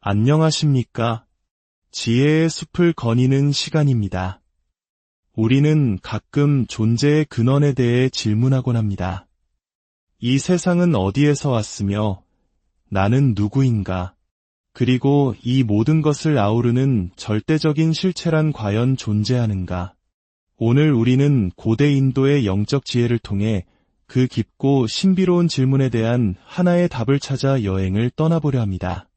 안녕하십니까? 지혜의 숲을 거니는 시간입니다. 우리는 가끔 존재의 근원에 대해 질문하곤 합니다. 이 세상은 어디에서 왔으며 나는 누구인가? 그리고 이 모든 것을 아우르는 절대적인 실체란 과연 존재하는가? 오늘 우리는 고대 인도의 영적 지혜를 통해 그 깊고 신비로운 질문에 대한 하나의 답을 찾아 여행을 떠나보려 합니다.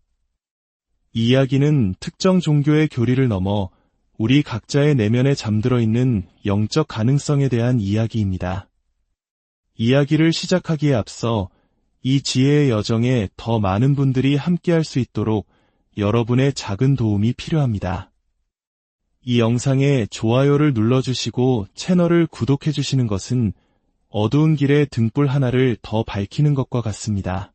이 이야기는 특정 종교의 교리를 넘어 우리 각자의 내면에 잠들어 있는 영적 가능성에 대한 이야기입니다. 이야기를 시작하기에 앞서 이 지혜의 여정에 더 많은 분들이 함께할 수 있도록 여러분의 작은 도움이 필요합니다. 이 영상에 좋아요를 눌러주시고 채널을 구독해주시는 것은 어두운 길의 등불 하나를 더 밝히는 것과 같습니다.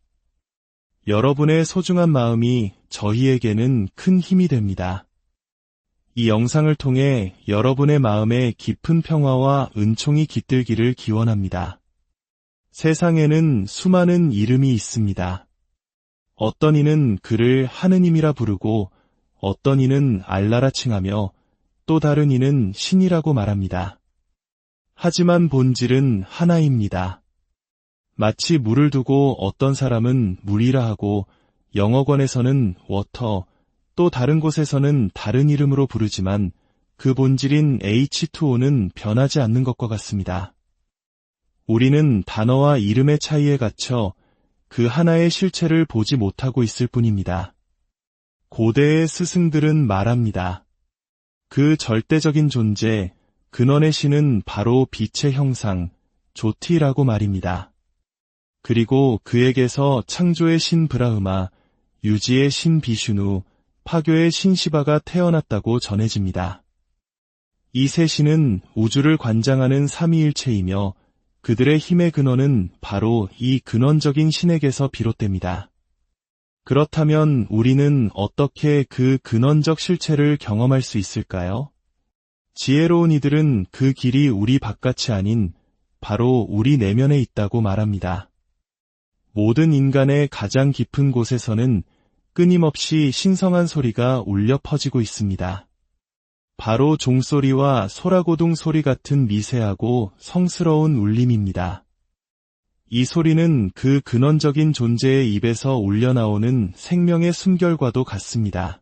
여러분의 소중한 마음이 저희에게는 큰 힘이 됩니다. 이 영상을 통해 여러분의 마음에 깊은 평화와 은총이 깃들기를 기원합니다. 세상에는 수많은 이름이 있습니다. 어떤 이는 그를 하느님이라 부르고 어떤 이는 알라라 칭하며 또 다른 이는 신이라고 말합니다. 하지만 본질은 하나입니다. 마치 물을 두고 어떤 사람은 물이라 하고 영어권에서는 워터, 또 다른 곳에서는 다른 이름으로 부르지만 그 본질인 H2O는 변하지 않는 것과 같습니다. 우리는 단어와 이름의 차이에 갇혀 그 하나의 실체를 보지 못하고 있을 뿐입니다. 고대의 스승들은 말합니다. 그 절대적인 존재, 근원의 신은 바로 빛의 형상, 조티라고 말입니다. 그리고 그에게서 창조의 신 브라흐마, 유지의 신 비슈누, 파교의 신 시바가 태어났다고 전해집니다. 이 세 신은 우주를 관장하는 삼위일체이며 그들의 힘의 근원은 바로 이 근원적인 신에게서 비롯됩니다. 그렇다면 우리는 어떻게 그 근원적 실체를 경험할 수 있을까요? 지혜로운 이들은 그 길이 우리 바깥이 아닌 바로 우리 내면에 있다고 말합니다. 모든 인간의 가장 깊은 곳에서는 끊임없이 신성한 소리가 울려 퍼지고 있습니다. 바로 종소리와 소라고둥 소리 같은 미세하고 성스러운 울림입니다. 이 소리는 그 근원적인 존재의 입에서 울려나오는 생명의 숨결과도 같습니다.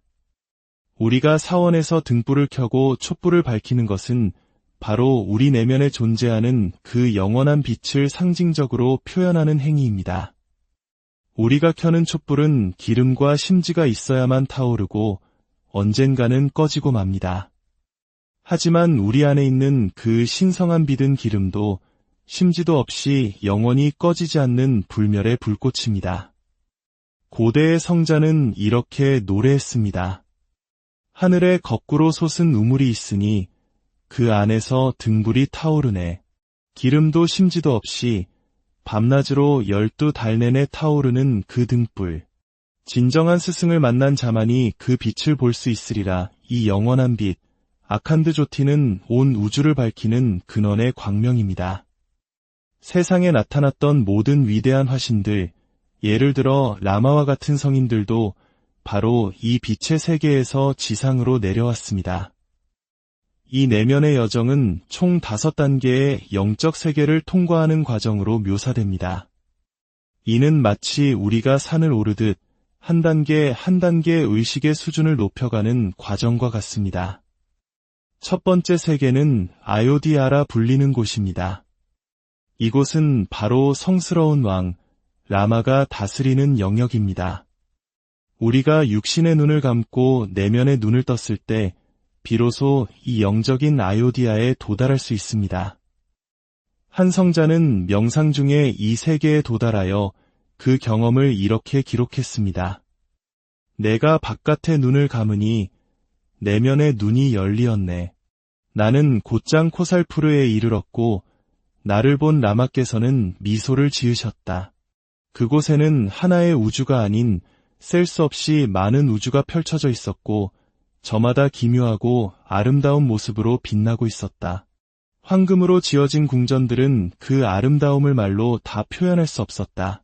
우리가 사원에서 등불을 켜고 촛불을 밝히는 것은 바로 우리 내면에 존재하는 그 영원한 빛을 상징적으로 표현하는 행위입니다. 우리가 켜는 촛불은 기름과 심지가 있어야만 타오르고 언젠가는 꺼지고 맙니다. 하지만 우리 안에 있는 그 신성한 빛은 기름도 심지도 없이 영원히 꺼지지 않는 불멸의 불꽃입니다. 고대의 성자는 이렇게 노래했습니다. 하늘에 거꾸로 솟은 우물이 있으니 그 안에서 등불이 타오르네. 기름도 심지도 없이 밤낮으로 12달 내내 타오르는 그 등불. 진정한 스승을 만난 자만이 그 빛을 볼 수 있으리라. 이 영원한 빛, 아칸드 조티는 온 우주를 밝히는 근원의 광명입니다. 세상에 나타났던 모든 위대한 화신들, 예를 들어 라마와 같은 성인들도 바로 이 빛의 세계에서 지상으로 내려왔습니다. 이 내면의 여정은 총 5단계의 영적 세계를 통과하는 과정으로 묘사됩니다. 이는 마치 우리가 산을 오르듯 한 단계 한 단계 의식의 수준을 높여가는 과정과 같습니다. 첫 번째 세계는 아요디아라 불리는 곳입니다. 이곳은 바로 성스러운 왕, 라마가 다스리는 영역입니다. 우리가 육신의 눈을 감고 내면의 눈을 떴을 때 비로소 이 영적인 아요디아에 도달할 수 있습니다. 한 성자는 명상 중에 이 세계에 도달하여 그 경험을 이렇게 기록했습니다. 내가 바깥의 눈을 감으니 내면의 눈이 열리었네. 나는 곧장 코살푸르에 이르렀고 나를 본 라마께서는 미소를 지으셨다. 그곳에는 하나의 우주가 아닌 셀 수 없이 많은 우주가 펼쳐져 있었고 저마다 기묘하고 아름다운 모습으로 빛나고 있었다. 황금으로 지어진 궁전들은 그 아름다움을 말로 다 표현할 수 없었다.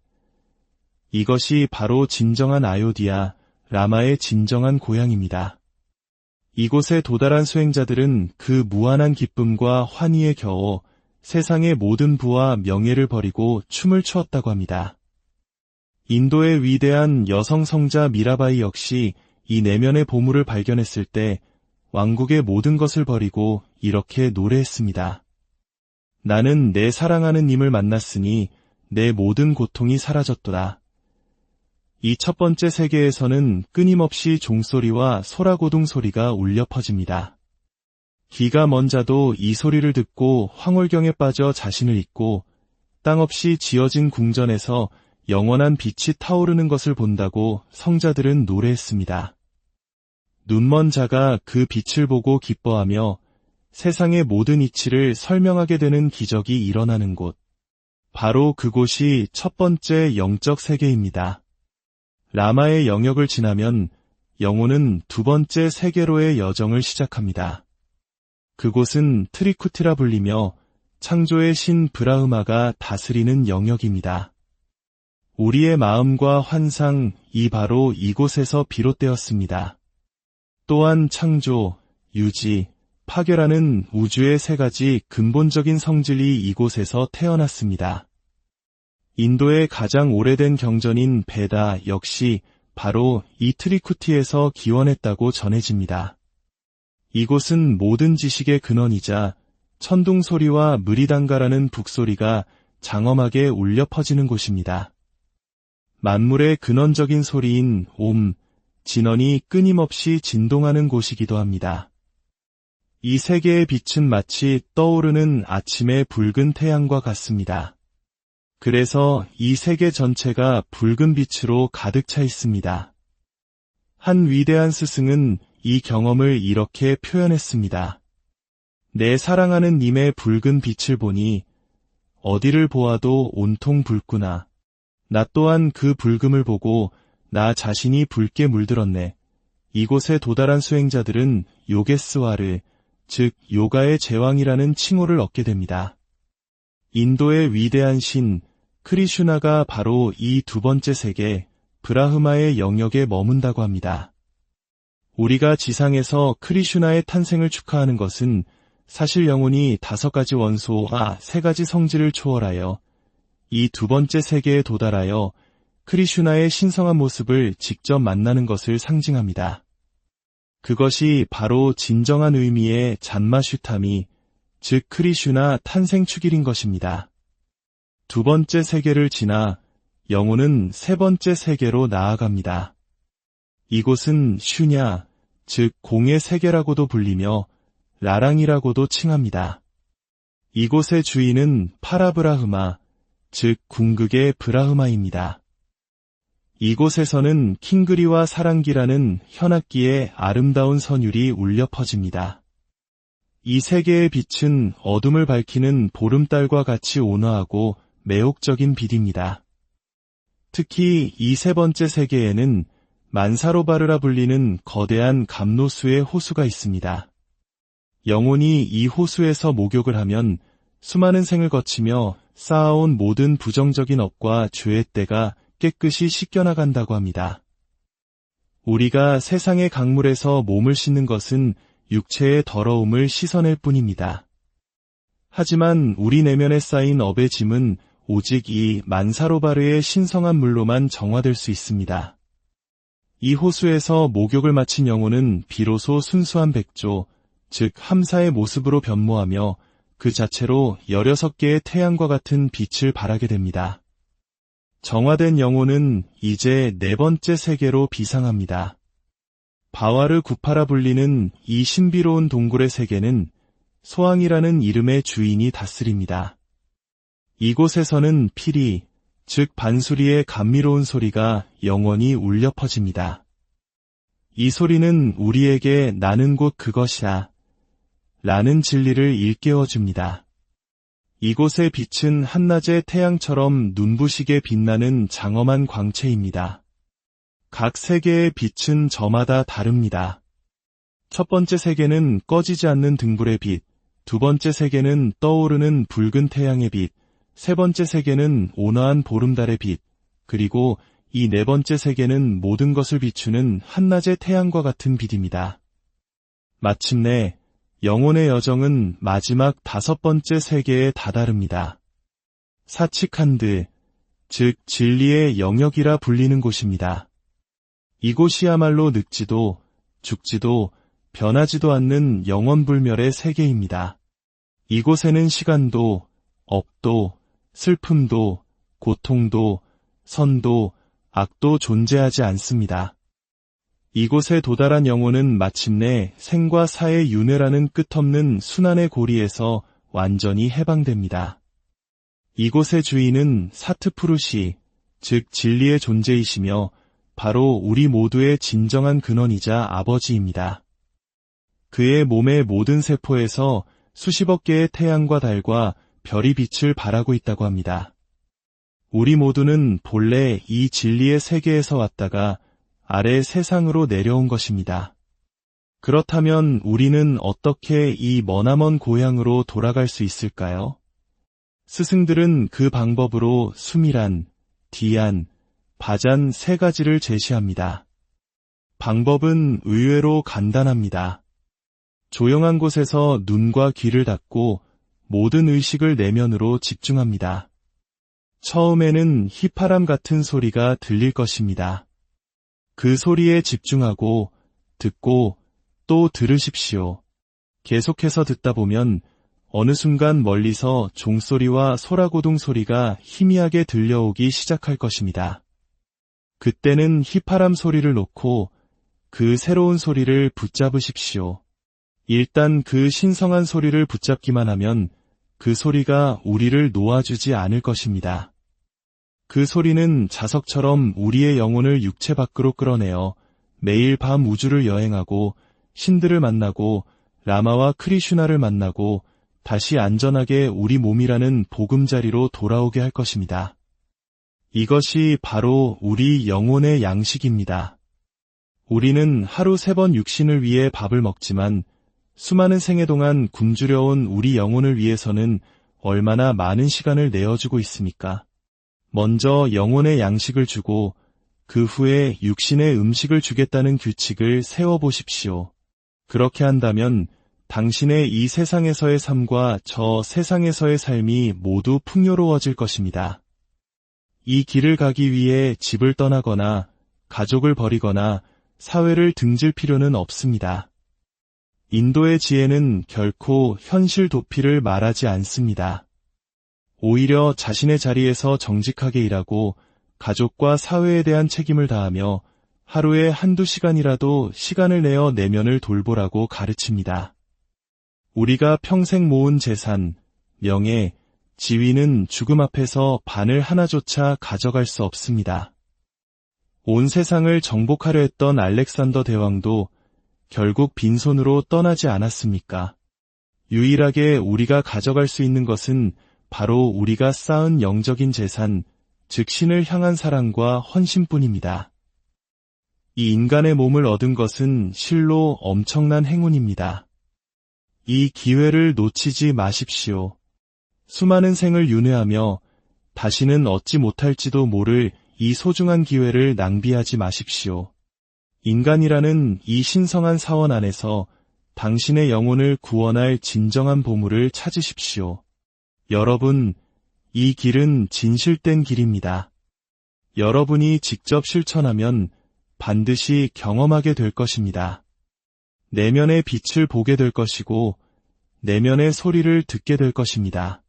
이것이 바로 진정한 아요디아, 라마의 진정한 고향입니다. 이곳에 도달한 수행자들은 그 무한한 기쁨과 환희에 겨워 세상의 모든 부와 명예를 버리고 춤을 추었다고 합니다. 인도의 위대한 여성 성자 미라바이 역시 이 내면의 보물을 발견했을 때 왕국의 모든 것을 버리고 이렇게 노래했습니다. 나는 내 사랑하는 님을 만났으니 내 모든 고통이 사라졌도다. 이 첫 번째 세계에서는 끊임없이 종소리와 소라고둥 소리가 울려 퍼집니다. 기가 먼 자도 이 소리를 듣고 황홀경에 빠져 자신을 잊고 땅 없이 지어진 궁전에서 영원한 빛이 타오르는 것을 본다고 성자들은 노래했습니다. 눈먼 자가 그 빛을 보고 기뻐하며 세상의 모든 이치를 설명하게 되는 기적이 일어나는 곳. 바로 그곳이 첫 번째 영적 세계입니다. 라마의 영역을 지나면 영혼은 두 번째 세계로의 여정을 시작합니다. 그곳은 트리쿠티라 불리며 창조의 신 브라흐마가 다스리는 영역입니다. 우리의 마음과 환상, 이 바로 이곳에서 비롯되었습니다. 또한 창조, 유지, 파괴라는 우주의 세 가지 근본적인 성질이 이곳에서 태어났습니다. 인도의 가장 오래된 경전인 베다 역시 바로 이 트리쿠티에서 기원했다고 전해집니다. 이곳은 모든 지식의 근원이자 천둥소리와 무리단가라는 북소리가 장엄하게 울려 퍼지는 곳입니다. 만물의 근원적인 소리인 옴, 진원이 끊임없이 진동하는 곳이기도 합니다. 이 세계의 빛은 마치 떠오르는 아침의 붉은 태양과 같습니다. 그래서 이 세계 전체가 붉은 빛으로 가득 차 있습니다. 한 위대한 스승은 이 경험을 이렇게 표현했습니다. 내 사랑하는 님의 붉은 빛을 보니 어디를 보아도 온통 붉구나. 나 또한 그 붉음을 보고 나 자신이 붉게 물들었네. 이곳에 도달한 수행자들은 요게스와르, 즉 요가의 제왕이라는 칭호를 얻게 됩니다. 인도의 위대한 신 크리슈나가 바로 이 두 번째 세계 브라흐마의 영역에 머문다고 합니다. 우리가 지상에서 크리슈나의 탄생을 축하하는 것은 사실 영혼이 5가지 원소와 3가지 성질을 초월하여 이 두 번째 세계에 도달하여 크리슈나의 신성한 모습을 직접 만나는 것을 상징합니다. 그것이 바로 진정한 의미의 잔마슈타미, 즉 크리슈나 탄생 축일인 것입니다. 두 번째 세계를 지나 영혼은 세 번째 세계로 나아갑니다. 이곳은 슈냐, 즉 공의 세계라고도 불리며 라랑이라고도 칭합니다. 이곳의 주인은 파라브라흐마, 즉 궁극의 브라흐마입니다. 이곳에서는 킹그리와 사랑기라는 현악기의 아름다운 선율이 울려 퍼집니다. 이 세계의 빛은 어둠을 밝히는 보름달과 같이 온화하고 매혹적인 빛입니다. 특히 이 세 번째 세계에는 만사로바르라 불리는 거대한 감로수의 호수가 있습니다. 영혼이 이 호수에서 목욕을 하면 수많은 생을 거치며 쌓아온 모든 부정적인 업과 죄의 때가 깨끗이 씻겨나간다고 합니다. 우리가 세상의 강물에서 몸을 씻는 것은 육체의 더러움을 씻어낼 뿐입니다. 하지만 우리 내면에 쌓인 업의 짐은 오직 이 만사로바르의 신성한 물로만 정화될 수 있습니다. 이 호수에서 목욕을 마친 영혼은 비로소 순수한 백조, 즉 함사의 모습으로 변모하며 그 자체로 16개의 태양과 같은 빛을 발하게 됩니다. 정화된 영혼은 이제 네 번째 세계로 비상합니다. 바와르 구파라 불리는 이 신비로운 동굴의 세계는 소왕이라는 이름의 주인이 다스립니다. 이곳에서는 피리, 즉 반수리의 감미로운 소리가 영원히 울려 퍼집니다. 이 소리는 우리에게 나는 곧 그것이다 라는 진리를 일깨워줍니다. 이곳의 빛은 한낮의 태양처럼 눈부시게 빛나는 장엄한 광채입니다. 각 세계의 빛은 저마다 다릅니다. 첫 번째 세계는 꺼지지 않는 등불의 빛, 두 번째 세계는 떠오르는 붉은 태양의 빛, 세 번째 세계는 온화한 보름달의 빛, 그리고 이 네 번째 세계는 모든 것을 비추는 한낮의 태양과 같은 빛입니다. 마침내 영혼의 여정은 마지막 다섯 번째 세계에 다다릅니다. 사치칸드, 즉 진리의 영역이라 불리는 곳입니다. 이곳이야말로 늙지도 죽지도 변하지도 않는 영원불멸의 세계입니다. 이곳에는 시간도, 업도, 슬픔도, 고통도, 선도, 악도 존재하지 않습니다. 이곳에 도달한 영혼은 마침내 생과 사의 윤회라는 끝없는 순환의 고리에서 완전히 해방됩니다. 이곳의 주인은 사트푸르시, 즉 진리의 존재이시며 바로 우리 모두의 진정한 근원이자 아버지입니다. 그의 몸의 모든 세포에서 수십억 개의 태양과 달과 별이 빛을 발하고 있다고 합니다. 우리 모두는 본래 이 진리의 세계에서 왔다가 아래 세상으로 내려온 것입니다. 그렇다면 우리는 어떻게 이 머나먼 고향으로 돌아갈 수 있을까요? 스승들은 그 방법으로 수미란, 디안, 바잔 세 가지를 제시합니다. 방법은 의외로 간단합니다. 조용한 곳에서 눈과 귀를 닫고 모든 의식을 내면으로 집중합니다. 처음에는 휘파람 같은 소리가 들릴 것입니다. 그 소리에 집중하고 듣고 또 들으십시오. 계속해서 듣다 보면 어느 순간 멀리서 종소리와 소라고둥 소리가 희미하게 들려오기 시작할 것입니다. 그때는 휘파람 소리를 놓고 그 새로운 소리를 붙잡으십시오. 일단 그 신성한 소리를 붙잡기만 하면 그 소리가 우리를 놓아주지 않을 것입니다. 그 소리는 자석처럼 우리의 영혼을 육체 밖으로 끌어내어 매일 밤 우주를 여행하고 신들을 만나고 라마와 크리슈나를 만나고 다시 안전하게 우리 몸이라는 보금자리로 돌아오게 할 것입니다. 이것이 바로 우리 영혼의 양식입니다. 우리는 하루 3번 육신을 위해 밥을 먹지만 수많은 생애 동안 굶주려온 우리 영혼을 위해서는 얼마나 많은 시간을 내어주고 있습니까? 먼저 영혼의 양식을 주고 그 후에 육신의 음식을 주겠다는 규칙을 세워보십시오. 그렇게 한다면 당신의 이 세상에서의 삶과 저 세상에서의 삶이 모두 풍요로워질 것입니다. 이 길을 가기 위해 집을 떠나거나 가족을 버리거나 사회를 등질 필요는 없습니다. 인도의 지혜는 결코 현실 도피를 말하지 않습니다. 오히려 자신의 자리에서 정직하게 일하고 가족과 사회에 대한 책임을 다하며 하루에 한두 시간이라도 시간을 내어 내면을 돌보라고 가르칩니다. 우리가 평생 모은 재산, 명예, 지위는 죽음 앞에서 바늘 하나조차 가져갈 수 없습니다. 온 세상을 정복하려 했던 알렉산더 대왕도 결국 빈손으로 떠나지 않았습니까? 유일하게 우리가 가져갈 수 있는 것은 바로 우리가 쌓은 영적인 재산, 즉 신을 향한 사랑과 헌신뿐입니다. 이 인간의 몸을 얻은 것은 실로 엄청난 행운입니다. 이 기회를 놓치지 마십시오. 수많은 생을 윤회하며 다시는 얻지 못할지도 모를 이 소중한 기회를 낭비하지 마십시오. 인간이라는 이 신성한 사원 안에서 당신의 영혼을 구원할 진정한 보물을 찾으십시오. 여러분, 이 길은 진실된 길입니다. 여러분이 직접 실천하면 반드시 경험하게 될 것입니다. 내면의 빛을 보게 될 것이고 내면의 소리를 듣게 될 것입니다.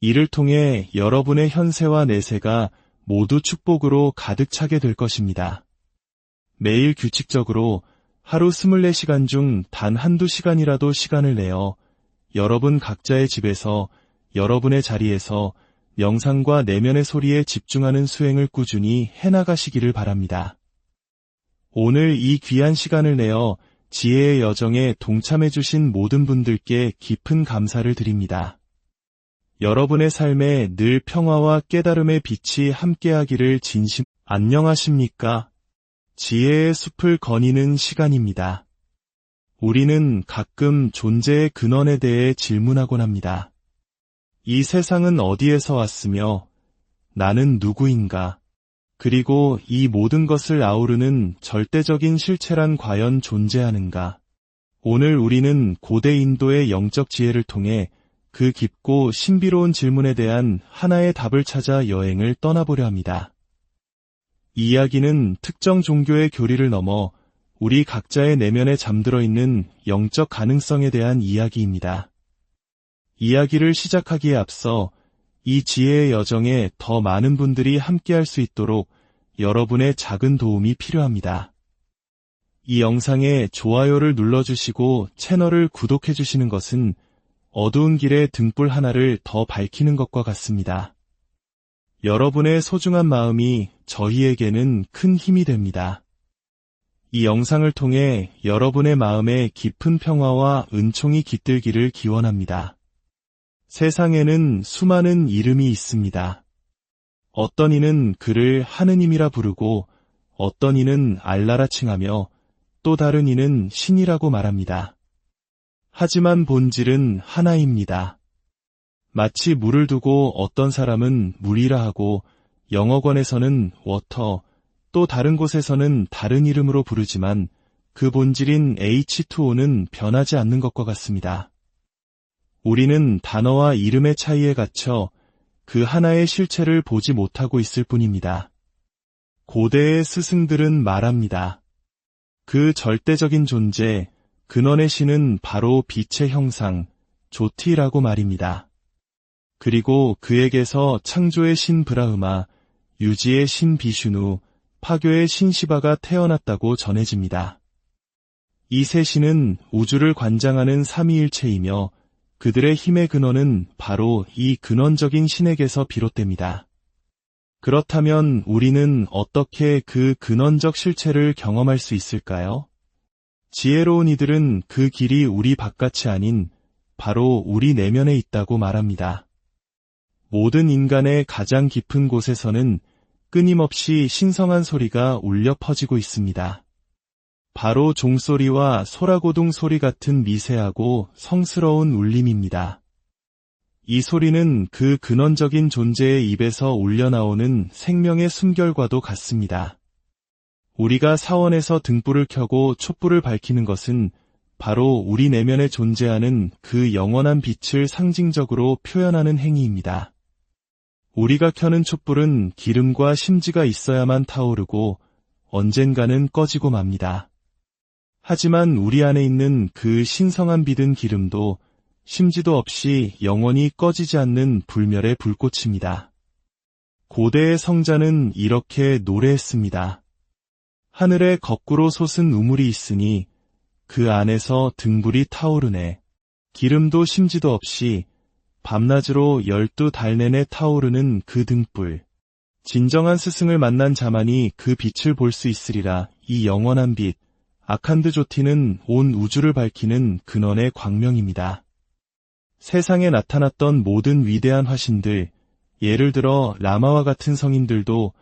이를 통해 여러분의 현세와 내세가 모두 축복으로 가득 차게 될 것입니다. 매일 규칙적으로 하루 24시간 중 단 한두 시간이라도 시간을 내어 여러분 각자의 집에서 여러분의 자리에서 명상과 내면의 소리에 집중하는 수행을 꾸준히 해나가시기를 바랍니다. 오늘 이 귀한 시간을 내어 지혜의 여정에 동참해주신 모든 분들께 깊은 감사를 드립니다. 여러분의 삶에 늘 평화와 깨달음의 빛이 함께하기를 진심. 안녕하십니까? 지혜의 숲을 거니는 시간입니다. 우리는 가끔 존재의 근원에 대해 질문하곤 합니다. 이 세상은 어디에서 왔으며 나는 누구인가? 그리고 이 모든 것을 아우르는 절대적인 실체란 과연 존재하는가? 오늘 우리는 고대 인도의 영적 지혜를 통해 그 깊고 신비로운 질문에 대한 하나의 답을 찾아 여행을 떠나보려 합니다. 이 이야기는 특정 종교의 교리를 넘어 우리 각자의 내면에 잠들어 있는 영적 가능성에 대한 이야기입니다. 이야기를 시작하기에 앞서 이 지혜의 여정에 더 많은 분들이 함께할 수 있도록 여러분의 작은 도움이 필요합니다. 이 영상에 좋아요를 눌러주시고 채널을 구독해주시는 것은 어두운 길의 등불 하나를 더 밝히는 것과 같습니다. 여러분의 소중한 마음이 저희에게는 큰 힘이 됩니다. 이 영상을 통해 여러분의 마음에 깊은 평화와 은총이 깃들기를 기원합니다. 세상에는 수많은 이름이 있습니다. 어떤 이는 그를 하느님이라 부르고 어떤 이는 알라라 칭하며 또 다른 이는 신이라고 말합니다. 하지만 본질은 하나입니다. 마치 물을 두고 어떤 사람은 물이라 하고 영어권에서는 워터, 또 다른 곳에서는 다른 이름으로 부르지만 그 본질인 H2O는 변하지 않는 것과 같습니다. 우리는 단어와 이름의 차이에 갇혀 그 하나의 실체를 보지 못하고 있을 뿐입니다. 고대의 스승들은 말합니다. 그 절대적인 존재, 근원의 신은 바로 빛의 형상, 조티라고 말입니다. 그리고 그에게서 창조의 신 브라흐마, 유지의 신 비슈누, 파교의 신 시바가 태어났다고 전해집니다. 이 세 신은 우주를 관장하는 삼위일체이며 그들의 힘의 근원은 바로 이 근원적인 신에게서 비롯됩니다. 그렇다면 우리는 어떻게 그 근원적 실체를 경험할 수 있을까요? 지혜로운 이들은 그 길이 우리 바깥이 아닌 바로 우리 내면에 있다고 말합니다. 모든 인간의 가장 깊은 곳에서는 끊임없이 신성한 소리가 울려 퍼지고 있습니다. 바로 종소리와 소라고둥 소리 같은 미세하고 성스러운 울림입니다. 이 소리는 그 근원적인 존재의 입에서 울려나오는 생명의 숨결과도 같습니다. 우리가 사원에서 등불을 켜고 촛불을 밝히는 것은 바로 우리 내면에 존재하는 그 영원한 빛을 상징적으로 표현하는 행위입니다. 우리가 켜는 촛불은 기름과 심지가 있어야만 타오르고 언젠가는 꺼지고 맙니다. 하지만 우리 안에 있는 그 신성한 빛은 기름도 심지도 없이 영원히 꺼지지 않는 불멸의 불꽃입니다. 고대의 성자는 이렇게 노래했습니다. 하늘에 거꾸로 솟은 우물이 있으니 그 안에서 등불이 타오르네. 기름도 심지도 없이 밤낮으로 12달 내내 타오르는 그 등불. 진정한 스승을 만난 자만이 그 빛을 볼 수 있으리라. 이 영원한 빛, 아칸드 조티는 온 우주를 밝히는 근원의 광명입니다. 세상에 나타났던 모든 위대한 화신들, 예를 들어 라마와 같은 성인들도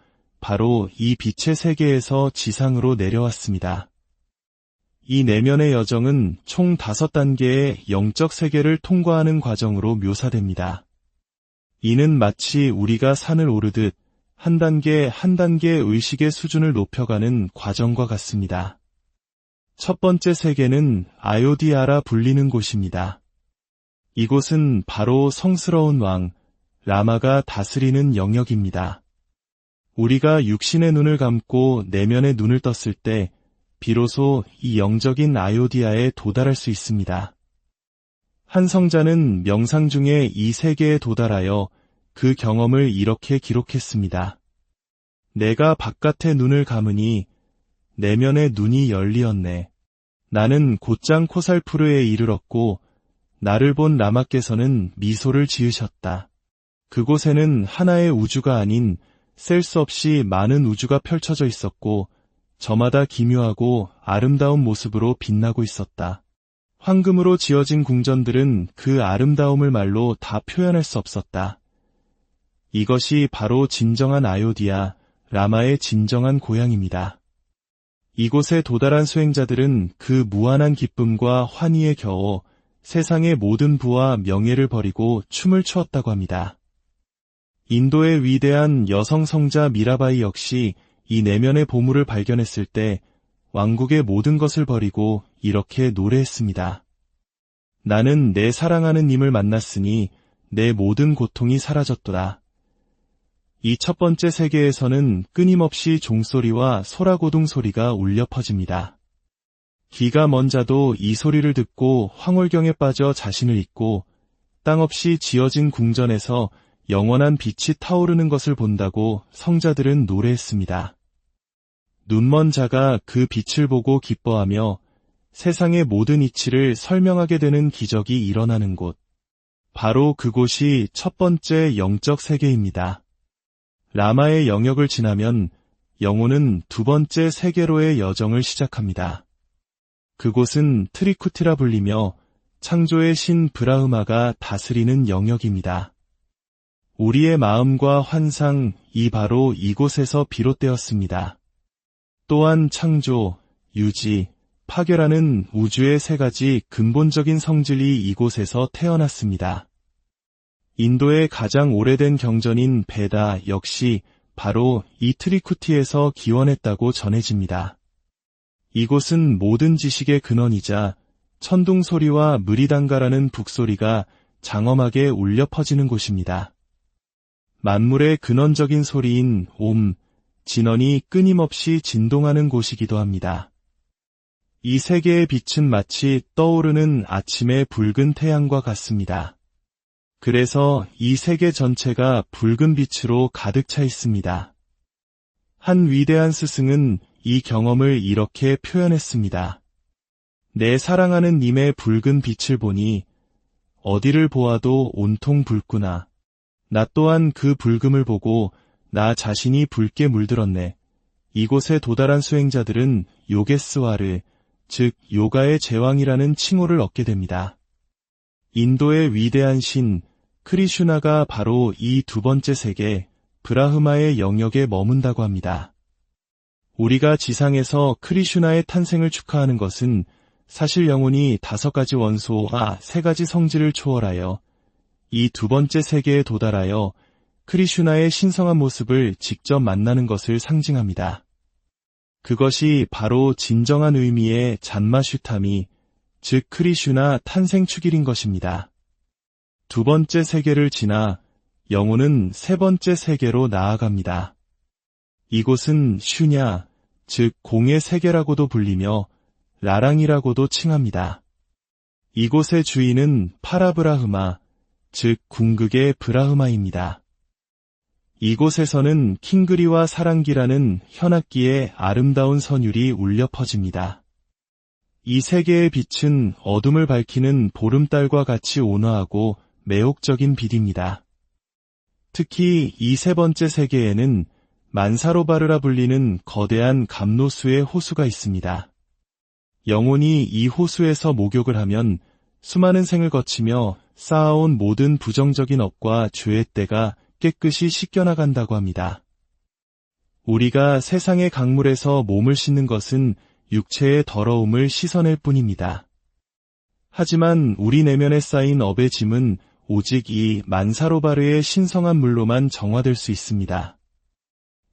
바로 이 빛의 세계에서 지상으로 내려왔습니다. 이 내면의 여정은 총 5단계의 영적 세계를 통과하는 과정으로 묘사됩니다. 이는 마치 우리가 산을 오르듯 한 단계 한 단계 의식의 수준을 높여가는 과정과 같습니다. 첫 번째 세계는 아요디아라 불리는 곳입니다. 이곳은 바로 성스러운 왕, 라마가 다스리는 영역입니다. 우리가 육신의 눈을 감고 내면의 눈을 떴을 때 비로소 이 영적인 아요디아에 도달할 수 있습니다. 한 성자는 명상 중에 이 세계에 도달하여 그 경험을 이렇게 기록했습니다. 내가 바깥의 눈을 감으니 내면의 눈이 열리었네. 나는 곧장 코살푸르에 이르렀고 나를 본 라마께서는 미소를 지으셨다. 그곳에는 하나의 우주가 아닌 셀 수 없이 많은 우주가 펼쳐져 있었고 저마다 기묘하고 아름다운 모습으로 빛나고 있었다. 황금으로 지어진 궁전들은 그 아름다움을 말로 다 표현할 수 없었다. 이것이 바로 진정한 아요디아, 라마의 진정한 고향입니다. 이곳에 도달한 수행자들은 그 무한한 기쁨과 환희에 겨워 세상의 모든 부와 명예를 버리고 춤을 추었다고 합니다. 인도의 위대한 여성 성자 미라바이 역시 이 내면의 보물을 발견했을 때 왕국의 모든 것을 버리고 이렇게 노래했습니다. 나는 내 사랑하는 님을 만났으니 내 모든 고통이 사라졌도다. 이 첫 번째 세계에서는 끊임없이 종소리와 소라고둥 소리가 울려 퍼집니다. 기가 먼 자도 이 소리를 듣고 황홀경에 빠져 자신을 잊고 땅없이 지어진 궁전에서 영원한 빛이 타오르는 것을 본다고 성자들은 노래했습니다. 눈먼 자가 그 빛을 보고 기뻐하며 세상의 모든 이치를 설명하게 되는 기적이 일어나는 곳. 바로 그곳이 첫 번째 영적 세계입니다. 라마의 영역을 지나면 영혼은 두 번째 세계로의 여정을 시작합니다. 그곳은 트리쿠티라 불리며 창조의 신 브라흐마가 다스리는 영역입니다. 우리의 마음과 환상, 바로 이곳에서 비롯되었습니다. 또한 창조, 유지, 파괴라는 우주의 세 가지 근본적인 성질이 이곳에서 태어났습니다. 인도의 가장 오래된 경전인 베다 역시 바로 이 트리쿠티에서 기원했다고 전해집니다. 이곳은 모든 지식의 근원이자 천둥 소리와 무리단가라는 북소리가 장엄하게 울려 퍼지는 곳입니다. 만물의 근원적인 소리인 옴, 진원이 끊임없이 진동하는 곳이기도 합니다. 이 세계의 빛은 마치 떠오르는 아침의 붉은 태양과 같습니다. 그래서 이 세계 전체가 붉은 빛으로 가득 차 있습니다. 한 위대한 스승은 이 경험을 이렇게 표현했습니다. 내 사랑하는 님의 붉은 빛을 보니 어디를 보아도 온통 붉구나. 나 또한 그 붉음을 보고 나 자신이 붉게 물들었네. 이곳에 도달한 수행자들은 요게스와르, 즉 요가의 제왕이라는 칭호를 얻게 됩니다. 인도의 위대한 신 크리슈나가 바로 이 두 번째 세계 브라흐마의 영역에 머문다고 합니다. 우리가 지상에서 크리슈나의 탄생을 축하하는 것은 사실 영혼이 5가지 원소와 3가지 성질을 초월하여 이 두 번째 세계에 도달하여 크리슈나의 신성한 모습을 직접 만나는 것을 상징합니다. 그것이 바로 진정한 의미의 잔마슈타미, 즉 크리슈나 탄생 축일인 것입니다. 두 번째 세계를 지나 영혼은 세 번째 세계로 나아갑니다. 이곳은 슈냐, 즉 공의 세계라고도 불리며 라랑이라고도 칭합니다. 이곳의 주인은 파라브라흐마, 즉 궁극의 브라흐마입니다. 이곳에서는 킹그리와 사랑기라는 현악기의 아름다운 선율이 울려 퍼집니다. 이 세계의 빛은 어둠을 밝히는 보름달과 같이 온화하고 매혹적인 빛입니다. 특히 이 세 번째 세계에는 만사로바르라 불리는 거대한 감로수의 호수가 있습니다. 영혼이 이 호수에서 목욕을 하면 수많은 생을 거치며 쌓아온 모든 부정적인 업과 죄의 때가 깨끗이 씻겨나간다고 합니다. 우리가 세상의 강물에서 몸을 씻는 것은 육체의 더러움을 씻어낼 뿐입니다. 하지만 우리 내면에 쌓인 업의 짐은 오직 이 만사로바르의 신성한 물로만 정화될 수 있습니다.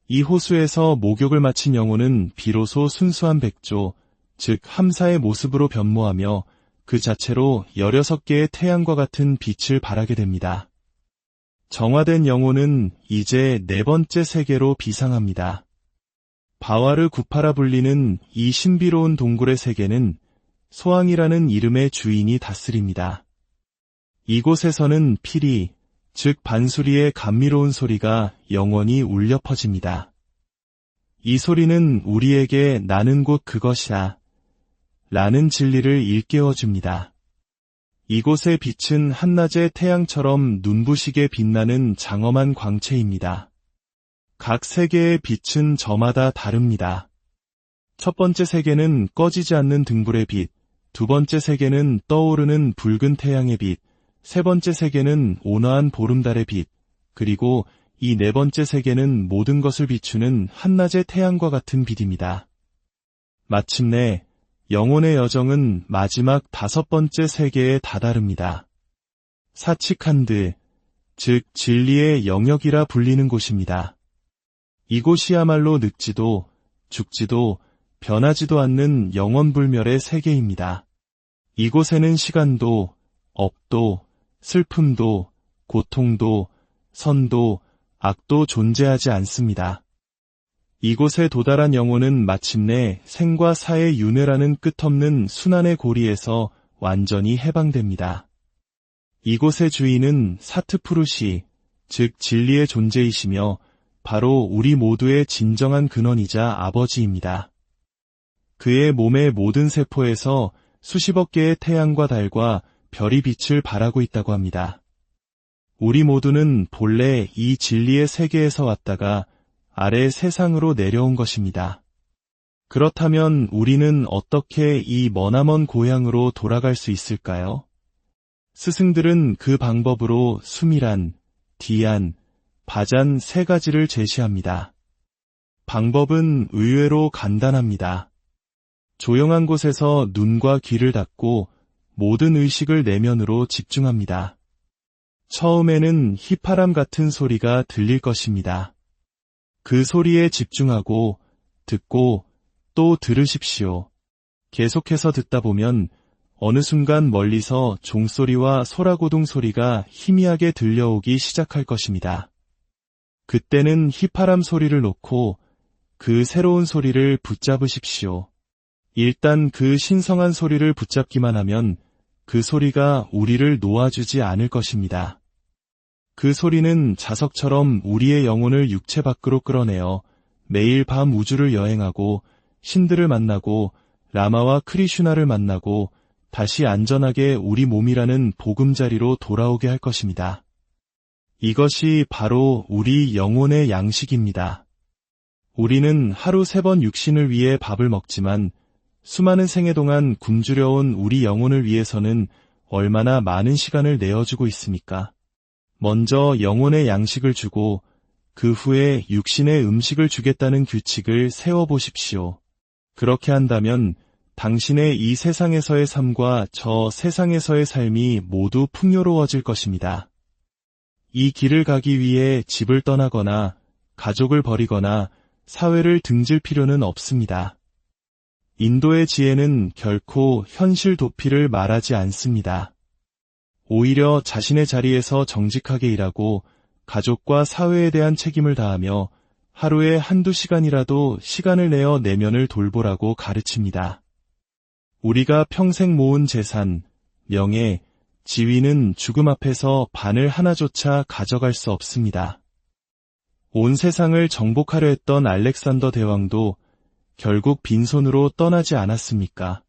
이 호수에서 목욕을 마친 영혼은 비로소 순수한 백조, 즉 함사의 모습으로 변모하며 그 자체로 16개의 태양과 같은 빛을 발하게 됩니다. 정화된 영혼은 이제 네 번째 세계로 비상합니다. 바와르 구파라 불리는 이 신비로운 동굴의 세계는 소왕이라는 이름의 주인이 다스립니다. 이곳에서는 피리, 즉 반수리의 감미로운 소리가 영원히 울려 퍼집니다. 이 소리는 우리에게 나는 곧 그것이다 라는 진리를 일깨워줍니다. 이곳의 빛은 한낮의 태양처럼 눈부시게 빛나는 장엄한 광채입니다. 각 세계의 빛은 저마다 다릅니다. 첫 번째 세계는 꺼지지 않는 등불의 빛, 두 번째 세계는 떠오르는 붉은 태양의 빛, 세 번째 세계는 온화한 보름달의 빛, 그리고 이 네 번째 세계는 모든 것을 비추는 한낮의 태양과 같은 빛입니다. 마침내 영혼의 여정은 마지막 5번째 세계에 다다릅니다. 사치칸드, 즉 진리의 영역이라 불리는 곳입니다. 이곳이야말로 늙지도 죽지도 변하지도 않는 영원불멸의 세계입니다. 이곳에는 시간도, 업도, 슬픔도, 고통도, 선도, 악도 존재하지 않습니다. 이곳에 도달한 영혼은 마침내 생과 사의 윤회라는 끝없는 순환의 고리에서 완전히 해방됩니다. 이곳의 주인은 사트푸루시, 즉 진리의 존재이시며 바로 우리 모두의 진정한 근원이자 아버지입니다. 그의 몸의 모든 세포에서 수십억 개의 태양과 달과 별이 빛을 발하고 있다고 합니다. 우리 모두는 본래 이 진리의 세계에서 왔다가 아래 세상으로 내려온 것입니다. 그렇다면 우리는 어떻게 이 머나먼 고향으로 돌아갈 수 있을까요? 스승들은 그 방법으로 수미란, 디안, 바잔 세 가지를 제시합니다. 방법은 의외로 간단합니다. 조용한 곳에서 눈과 귀를 닫고 모든 의식을 내면으로 집중합니다. 처음에는 휘파람 같은 소리가 들릴 것입니다. 그 소리에 집중하고 듣고 또 들으십시오. 계속해서 듣다 보면 어느 순간 멀리서 종소리와 소라고둥 소리가 희미하게 들려오기 시작할 것입니다. 그때는 휘파람 소리를 놓고 그 새로운 소리를 붙잡으십시오. 일단 그 신성한 소리를 붙잡기만 하면 그 소리가 우리를 놓아주지 않을 것입니다. 그 소리는 자석처럼 우리의 영혼을 육체 밖으로 끌어내어 매일 밤 우주를 여행하고 신들을 만나고 라마와 크리슈나를 만나고 다시 안전하게 우리 몸이라는 보금자리로 돌아오게 할 것입니다. 이것이 바로 우리 영혼의 양식입니다. 우리는 하루 3번 육신을 위해 밥을 먹지만 수많은 생애 동안 굶주려온 우리 영혼을 위해서는 얼마나 많은 시간을 내어주고 있습니까? 먼저 영혼의 양식을 주고 그 후에 육신의 음식을 주겠다는 규칙을 세워보십시오. 그렇게 한다면 당신의 이 세상에서의 삶과 저 세상에서의 삶이 모두 풍요로워질 것입니다. 이 길을 가기 위해 집을 떠나거나 가족을 버리거나 사회를 등질 필요는 없습니다. 인도의 지혜는 결코 현실 도피를 말하지 않습니다. 오히려 자신의 자리에서 정직하게 일하고 가족과 사회에 대한 책임을 다하며 하루에 한두 시간이라도 시간을 내어 내면을 돌보라고 가르칩니다. 우리가 평생 모은 재산, 명예, 지위는 죽음 앞에서 바늘 하나조차 가져갈 수 없습니다. 온 세상을 정복하려 했던 알렉산더 대왕도 결국 빈손으로 떠나지 않았습니까?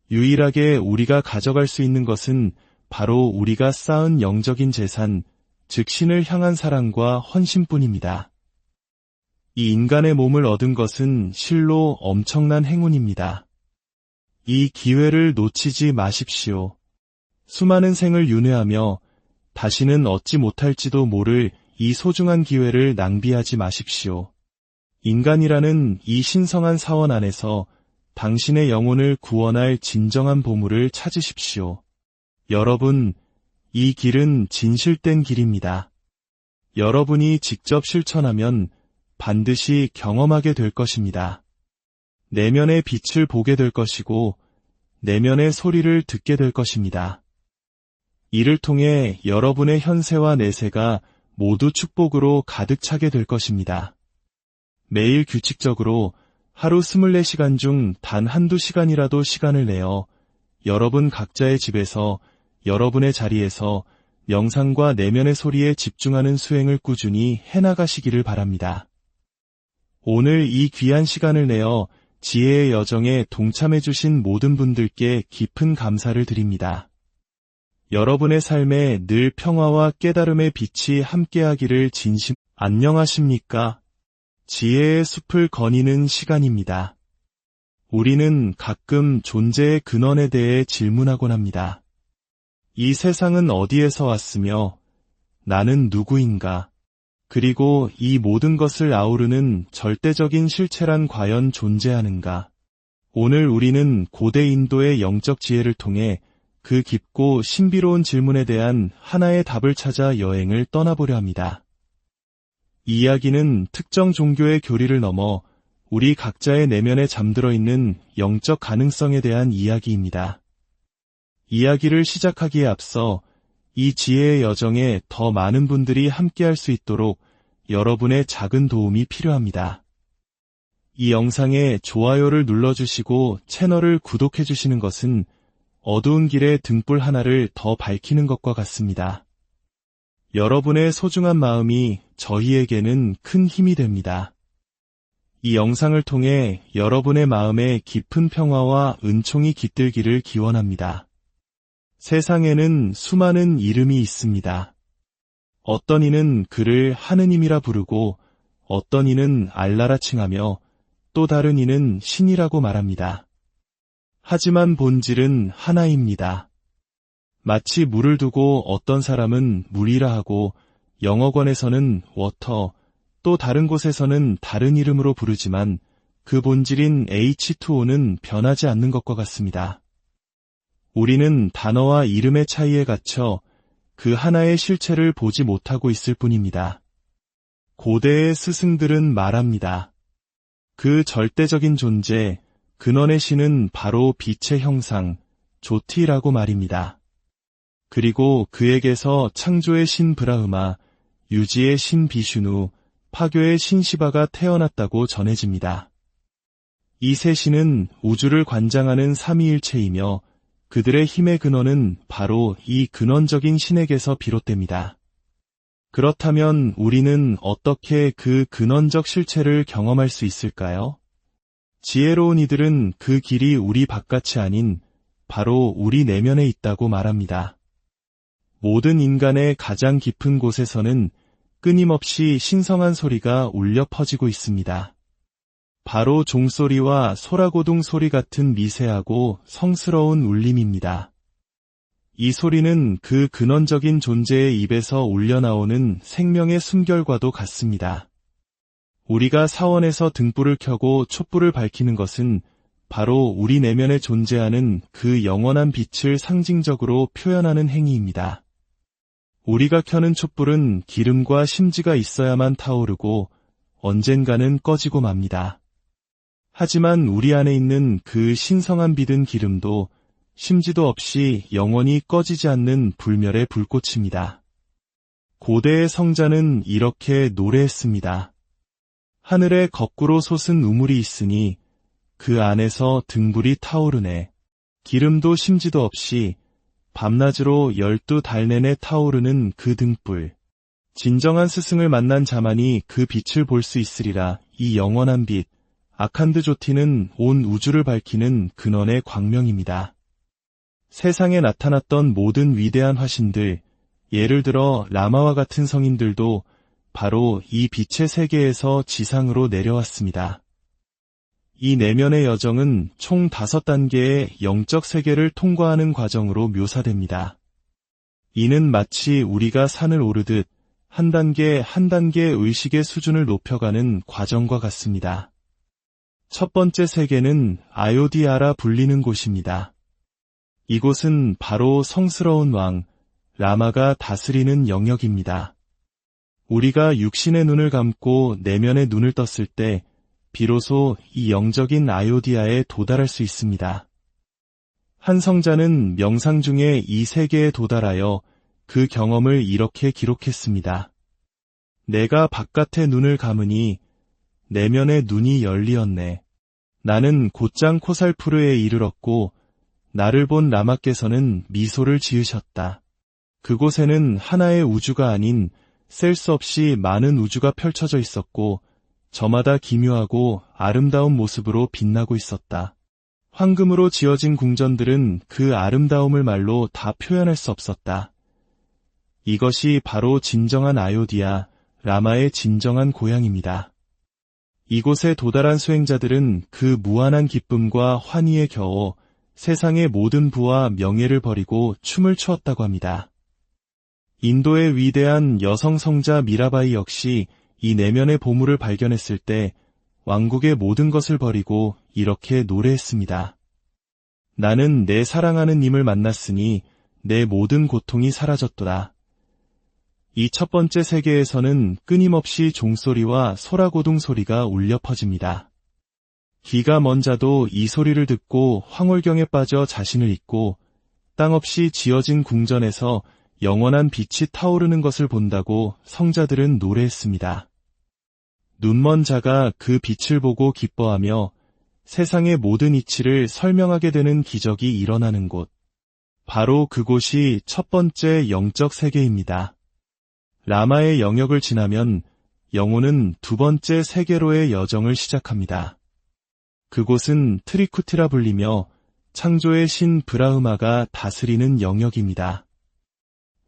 유일하게 우리가 가져갈 수 있는 것은 바로 우리가 쌓은 영적인 재산, 즉 신을 향한 사랑과 헌신뿐입니다. 이 인간의 몸을 얻은 것은 실로 엄청난 행운입니다. 이 기회를 놓치지 마십시오. 수많은 생을 윤회하며 다시는 얻지 못할지도 모를 이 소중한 기회를 낭비하지 마십시오. 인간이라는 이 신성한 사원 안에서 당신의 영혼을 구원할 진정한 보물을 찾으십시오. 여러분, 이 길은 진실된 길입니다. 여러분이 직접 실천하면 반드시 경험하게 될 것입니다. 내면의 빛을 보게 될 것이고 내면의 소리를 듣게 될 것입니다. 이를 통해 여러분의 현세와 내세가 모두 축복으로 가득 차게 될 것입니다. 매일 규칙적으로 하루 24시간 중 단 한두 시간이라도 시간을 내어 여러분 각자의 집에서 여러분의 자리에서 명상과 내면의 소리에 집중하는 수행을 꾸준히 해나가시기를 바랍니다. 오늘 이 귀한 시간을 내어 지혜의 여정에 동참해주신 모든 분들께 깊은 감사를 드립니다. 여러분의 삶에 늘 평화와 깨달음의 빛이 함께하기를 진심. 안녕하십니까? 지혜의 숲을 거니는 시간입니다. 우리는 가끔 존재의 근원에 대해 질문하곤 합니다. 이 세상은 어디에서 왔으며 나는 누구인가? 그리고 이 모든 것을 아우르는 절대적인 실체란 과연 존재하는가? 오늘 우리는 고대 인도의 영적 지혜를 통해 그 깊고 신비로운 질문에 대한 하나의 답을 찾아 여행을 떠나보려 합니다. 이 이야기는 특정 종교의 교리를 넘어 우리 각자의 내면에 잠들어 있는 영적 가능성에 대한 이야기입니다. 이야기를 시작하기에 앞서 이 지혜의 여정에 더 많은 분들이 함께할 수 있도록 여러분의 작은 도움이 필요합니다. 이 영상에 좋아요를 눌러주시고 채널을 구독해주시는 것은 어두운 길의 등불 하나를 더 밝히는 것과 같습니다. 여러분의 소중한 마음이 저희에게는 큰 힘이 됩니다. 이 영상을 통해 여러분의 마음에 깊은 평화와 은총이 깃들기를 기원합니다. 세상에는 수많은 이름이 있습니다. 어떤 이는 그를 하느님이라 부르고 어떤 이는 알라라 칭하며 또 다른 이는 신이라고 말합니다. 하지만 본질은 하나입니다. 마치 물을 두고 어떤 사람은 물이라 하고 영어권에서는 워터, 또 다른 곳에서는 다른 이름으로 부르지만 그 본질인 H2O는 변하지 않는 것과 같습니다. 우리는 단어와 이름의 차이에 갇혀 그 하나의 실체를 보지 못하고 있을 뿐입니다. 고대의 스승들은 말합니다. 그 절대적인 존재, 근원의 신은 바로 빛의 형상, 조티라고 말입니다. 그리고 그에게서 창조의 신 브라흐마, 유지의 신 비슈누, 파교의 신 시바가 태어났다고 전해집니다. 이 세 신은 우주를 관장하는 삼위일체이며 그들의 힘의 근원은 바로 이 근원적인 신에게서 비롯됩니다. 그렇다면 우리는 어떻게 그 근원적 실체를 경험할 수 있을까요? 지혜로운 이들은 그 길이 우리 바깥이 아닌 바로 우리 내면에 있다고 말합니다. 모든 인간의 가장 깊은 곳에서는 끊임없이 신성한 소리가 울려 퍼지고 있습니다. 바로 종소리와 소라고둥 소리 같은 미세하고 성스러운 울림입니다. 이 소리는 그 근원적인 존재의 입에서 울려나오는 생명의 숨결과도 같습니다. 우리가 사원에서 등불을 켜고 촛불을 밝히는 것은 바로 우리 내면에 존재하는 그 영원한 빛을 상징적으로 표현하는 행위입니다. 우리가 켜는 촛불은 기름과 심지가 있어야만 타오르고 언젠가는 꺼지고 맙니다. 하지만 우리 안에 있는 그 신성한 빛은 기름도 심지도 없이 영원히 꺼지지 않는 불멸의 불꽃입니다. 고대의 성자는 이렇게 노래했습니다. 하늘에 거꾸로 솟은 우물이 있으니 그 안에서 등불이 타오르네. 기름도 심지도 없이 밤낮으로 12달 내내 타오르는 그 등불. 진정한 스승을 만난 자만이 그 빛을 볼 수 있으리라. 이 영원한 빛, 아칸드 조티는 온 우주를 밝히는 근원의 광명입니다. 세상에 나타났던 모든 위대한 화신들, 예를 들어 라마와 같은 성인들도 바로 이 빛의 세계에서 지상으로 내려왔습니다. 이 내면의 여정은 총 5단계의 영적 세계를 통과하는 과정으로 묘사됩니다. 이는 마치 우리가 산을 오르듯 한 단계 한 단계 의식의 수준을 높여가는 과정과 같습니다. 첫 번째 세계는 아요디아라 불리는 곳입니다. 이곳은 바로 성스러운 왕, 라마가 다스리는 영역입니다. 우리가 육신의 눈을 감고 내면의 눈을 떴을 때 비로소 이 영적인 아요디아에 도달할 수 있습니다. 한 성자는 명상 중에 이 세계에 도달하여 그 경험을 이렇게 기록했습니다. 내가 바깥의 눈을 감으니 내면의 눈이 열리었네. 나는 곧장 코살푸르에 이르렀고 나를 본 라마께서는 미소를 지으셨다. 그곳에는 하나의 우주가 아닌 셀 수 없이 많은 우주가 펼쳐져 있었고 저마다 기묘하고 아름다운 모습으로 빛나고 있었다. 황금으로 지어진 궁전들은 그 아름다움을 말로 다 표현할 수 없었다. 이것이 바로 진정한 아요디아, 라마의 진정한 고향입니다. 이곳에 도달한 수행자들은 그 무한한 기쁨과 환희에 겨워 세상의 모든 부와 명예를 버리고 춤을 추었다고 합니다. 인도의 위대한 여성 성자 미라바이 역시 이 내면의 보물을 발견했을 때 왕국의 모든 것을 버리고 이렇게 노래했습니다. 나는 내 사랑하는 님을 만났으니 내 모든 고통이 사라졌도다. 이 첫 번째 세계에서는 끊임없이 종소리와 소라고둥 소리가 울려 퍼집니다. 귀가 먼 자도 이 소리를 듣고 황홀경에 빠져 자신을 잊고 땅없이 지어진 궁전에서 영원한 빛이 타오르는 것을 본다고 성자들은 노래했습니다. 눈먼 자가 그 빛을 보고 기뻐하며 세상의 모든 이치를 설명하게 되는 기적이 일어나는 곳. 바로 그곳이 첫 번째 영적 세계입니다. 라마의 영역을 지나면 영혼은 두 번째 세계로의 여정을 시작합니다. 그곳은 트리쿠티라 불리며 창조의 신 브라흐마가 다스리는 영역입니다.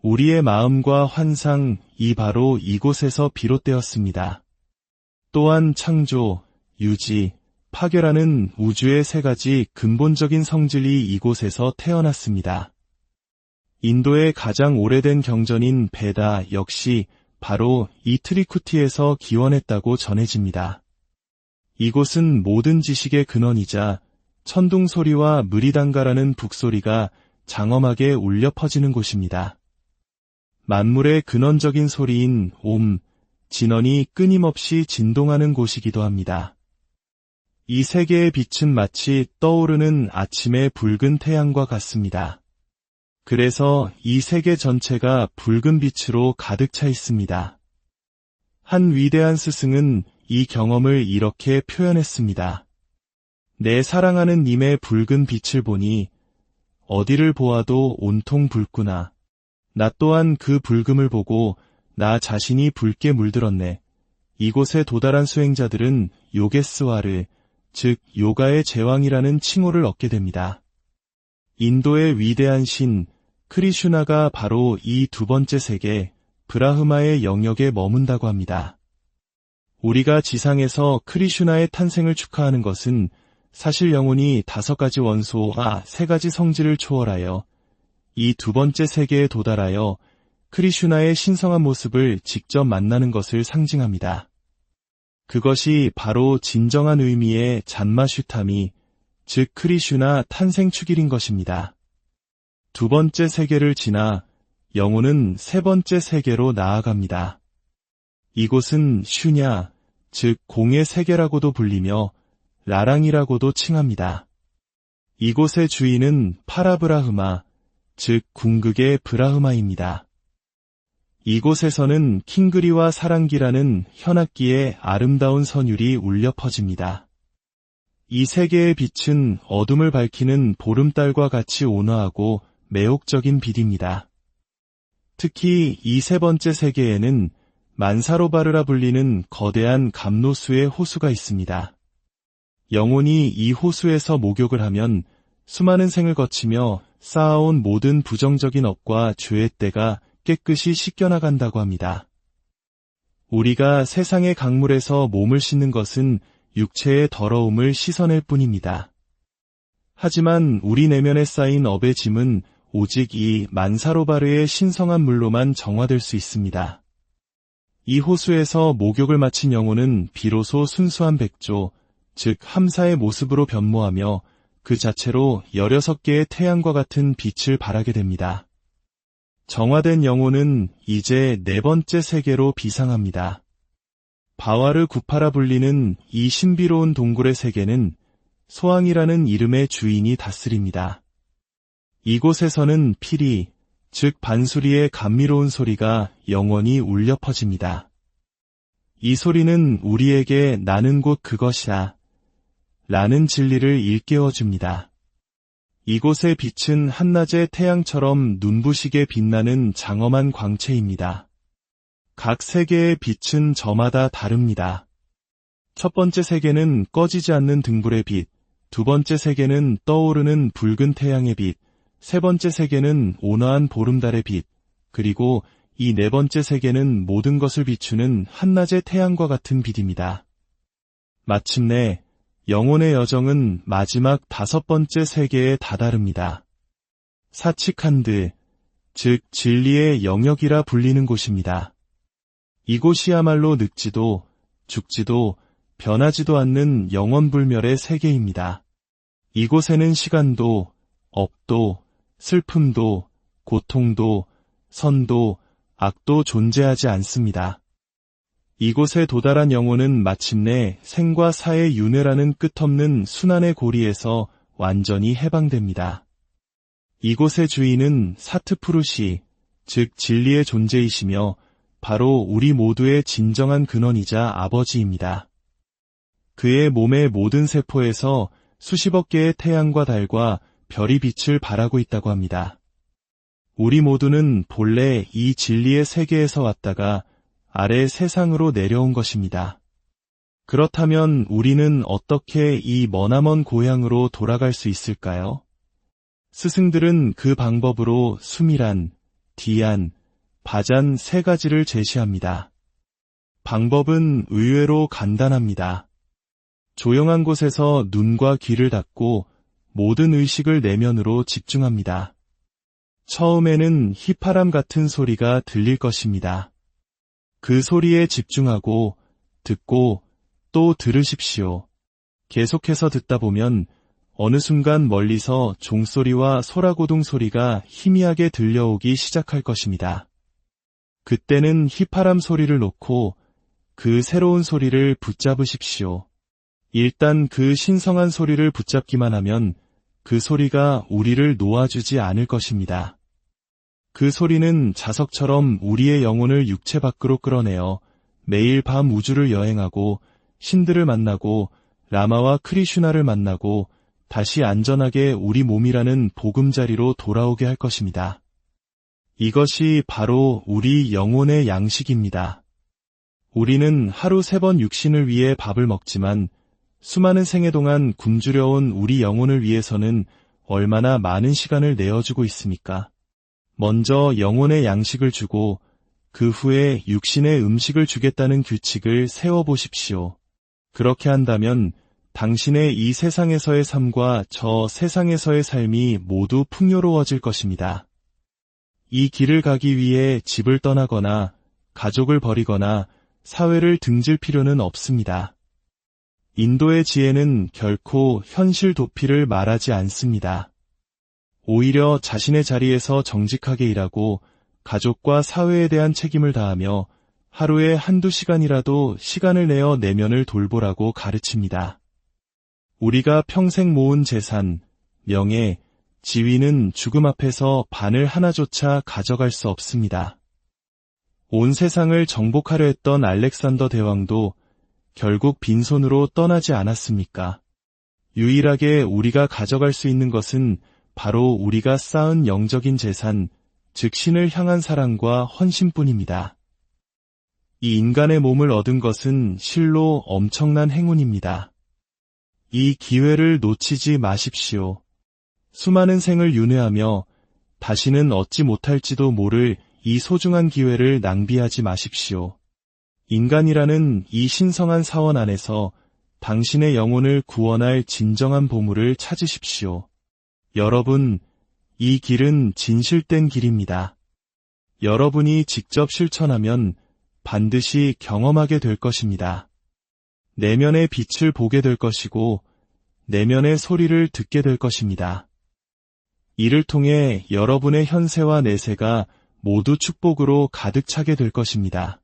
우리의 마음과 환상, 바로 이곳에서 비롯되었습니다. 또한 창조, 유지, 파괴라는 우주의 세 가지 근본적인 성질이 이곳에서 태어났습니다. 인도의 가장 오래된 경전인 베다 역시 바로 이 트리쿠티에서 기원했다고 전해집니다. 이곳은 모든 지식의 근원이자 천둥소리와 무리단가라는 북소리가 장엄하게 울려 퍼지는 곳입니다. 만물의 근원적인 소리인 옴, 진원이 끊임없이 진동하는 곳이기도 합니다. 이 세계의 빛은 마치 떠오르는 아침의 붉은 태양과 같습니다. 그래서 이 세계 전체가 붉은 빛으로 가득 차 있습니다. 한 위대한 스승은 이 경험을 이렇게 표현했습니다. 내 사랑하는 님의 붉은 빛을 보니 어디를 보아도 온통 붉구나. 나 또한 그 붉음을 보고 나 자신이 붉게 물들었네. 이곳에 도달한 수행자들은 요게스와르, 즉 요가의 제왕이라는 칭호를 얻게 됩니다. 인도의 위대한 신 크리슈나가 바로 이 두 번째 세계 브라흐마의 영역에 머문다고 합니다. 우리가 지상에서 크리슈나의 탄생을 축하하는 것은 사실 영혼이 5가지 원소와 3가지 성질을 초월하여 이 두 번째 세계에 도달하여 크리슈나의 신성한 모습을 직접 만나는 것을 상징합니다. 그것이 바로 진정한 의미의 잔마슈타미, 즉 크리슈나 탄생 축일인 것입니다. 두 번째 세계를 지나 영혼은 세 번째 세계로 나아갑니다. 이곳은 슈냐, 즉 공의 세계라고도 불리며 라랑이라고도 칭합니다. 이곳의 주인은 파라브라흐마, 즉 궁극의 브라흐마입니다. 이곳에서는 킹그리와 사랑기라는 현악기의 아름다운 선율이 울려 퍼집니다. 이 세계의 빛은 어둠을 밝히는 보름달과 같이 온화하고 매혹적인 빛입니다. 특히 이 세 번째 세계에는 만사로바르라 불리는 거대한 감로수의 호수가 있습니다. 영혼이 이 호수에서 목욕을 하면 수많은 생을 거치며 쌓아온 모든 부정적인 업과 죄의 때가 깨끗이 씻겨나간다고 합니다. 우리가 세상의 강물에서 몸을 씻는 것은 육체의 더러움을 씻어낼 뿐입니다. 하지만 우리 내면에 쌓인 업의 짐은 오직 이 만사로바르의 신성한 물로만 정화될 수 있습니다. 이 호수에서 목욕을 마친 영혼은 비로소 순수한 백조, 즉 함사의 모습으로 변모하며 그 자체로 16개의 태양과 같은 빛을 발하게 됩니다. 정화된 영혼은 이제 네 번째 세계로 비상합니다. 바와르 구파라 불리는 이 신비로운 동굴의 세계는 소왕이라는 이름의 주인이 다스립니다. 이곳에서는 피리, 즉 반수리의 감미로운 소리가 영원히 울려 퍼집니다. 이 소리는 우리에게 나는 곧 그것이다 라는 진리를 일깨워줍니다. 이곳의 빛은 한낮의 태양처럼 눈부시게 빛나는 장엄한 광채입니다. 각 세계의 빛은 저마다 다릅니다. 첫 번째 세계는 꺼지지 않는 등불의 빛, 두 번째 세계는 떠오르는 붉은 태양의 빛, 세 번째 세계는 온화한 보름달의 빛, 그리고 이 네 번째 세계는 모든 것을 비추는 한낮의 태양과 같은 빛입니다. 마침내 영혼의 여정은 마지막 5번째 세계에 다다릅니다. 사치칸드, 즉 진리의 영역이라 불리는 곳입니다. 이곳이야말로 늙지도 죽지도 변하지도 않는 영원불멸의 세계입니다. 이곳에는 시간도 업도, 슬픔도, 고통도, 선도, 악도 존재하지 않습니다. 이곳에 도달한 영혼은 마침내 생과 사의 윤회라는 끝없는 순환의 고리에서 완전히 해방됩니다. 이곳의 주인은 사트푸루시, 즉 진리의 존재이시며 바로 우리 모두의 진정한 근원이자 아버지입니다. 그의 몸의 모든 세포에서 수십억 개의 태양과 달과 별이 빛을 발하고 있다고 합니다. 우리 모두는 본래 이 진리의 세계에서 왔다가 아래 세상으로 내려온 것입니다. 그렇다면 우리는 어떻게 이 머나먼 고향으로 돌아갈 수 있을까요? 스승들은 그 방법으로 수미란, 디안, 바잔 세 가지를 제시합니다. 방법은 의외로 간단합니다. 조용한 곳에서 눈과 귀를 닫고 모든 의식을 내면으로 집중합니다. 처음에는 휘파람 같은 소리가 들릴 것입니다. 그 소리에 집중하고 듣고 또 들으십시오. 계속해서 듣다 보면 어느 순간 멀리서 종소리와 소라고둥 소리가 희미하게 들려오기 시작할 것입니다. 그때는 휘파람 소리를 놓고 그 새로운 소리를 붙잡으십시오. 일단 그 신성한 소리를 붙잡기만 하면 그 소리가 우리를 놓아주지 않을 것입니다. 그 소리는 자석처럼 우리의 영혼을 육체 밖으로 끌어내어 매일 밤 우주를 여행하고 신들을 만나고 라마와 크리슈나를 만나고 다시 안전하게 우리 몸이라는 보금자리로 돌아오게 할 것입니다. 이것이 바로 우리 영혼의 양식입니다. 우리는 하루 3번 육신을 위해 밥을 먹지만 수많은 생애 동안 굶주려온 우리 영혼을 위해서는 얼마나 많은 시간을 내어주고 있습니까? 먼저 영혼의 양식을 주고 그 후에 육신의 음식을 주겠다는 규칙을 세워보십시오. 그렇게 한다면 당신의 이 세상에서의 삶과 저 세상에서의 삶이 모두 풍요로워질 것입니다. 이 길을 가기 위해 집을 떠나거나 가족을 버리거나 사회를 등질 필요는 없습니다. 인도의 지혜는 결코 현실 도피를 말하지 않습니다. 오히려 자신의 자리에서 정직하게 일하고 가족과 사회에 대한 책임을 다하며 하루에 한두 시간이라도 시간을 내어 내면을 돌보라고 가르칩니다. 우리가 평생 모은 재산, 명예, 지위는 죽음 앞에서 바늘 하나조차 가져갈 수 없습니다. 온 세상을 정복하려 했던 알렉산더 대왕도 결국 빈손으로 떠나지 않았습니까? 유일하게 우리가 가져갈 수 있는 것은 바로 우리가 쌓은 영적인 재산, 즉 신을 향한 사랑과 헌신뿐입니다. 이 인간의 몸을 얻은 것은 실로 엄청난 행운입니다. 이 기회를 놓치지 마십시오. 수많은 생을 윤회하며 다시는 얻지 못할지도 모를 이 소중한 기회를 낭비하지 마십시오. 인간이라는 이 신성한 사원 안에서 당신의 영혼을 구원할 진정한 보물을 찾으십시오. 여러분, 이 길은 진실된 길입니다. 여러분이 직접 실천하면 반드시 경험하게 될 것입니다. 내면의 빛을 보게 될 것이고 내면의 소리를 듣게 될 것입니다. 이를 통해 여러분의 현세와 내세가 모두 축복으로 가득 차게 될 것입니다.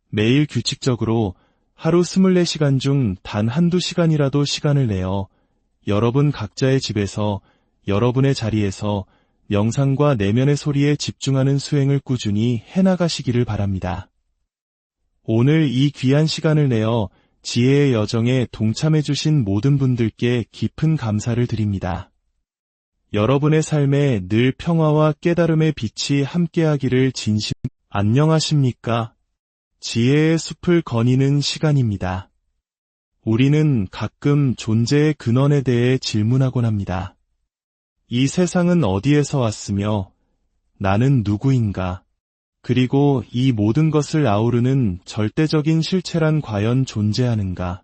매일 규칙적으로 하루 24시간 중 단 한두 시간이라도 시간을 내어 여러분 각자의 집에서 여러분의 자리에서 명상과 내면의 소리에 집중하는 수행을 꾸준히 해나가시기를 바랍니다. 오늘 이 귀한 시간을 내어 지혜의 여정에 동참해주신 모든 분들께 깊은 감사를 드립니다. 여러분의 삶에 늘 평화와 깨달음의 빛이 함께하기를 안녕하십니까? 지혜의 숲을 거니는 시간입니다. 우리는 가끔 존재의 근원에 대해 질문하곤 합니다. 이 세상은 어디에서 왔으며 나는 누구인가? 그리고 이 모든 것을 아우르는 절대적인 실체란 과연 존재하는가?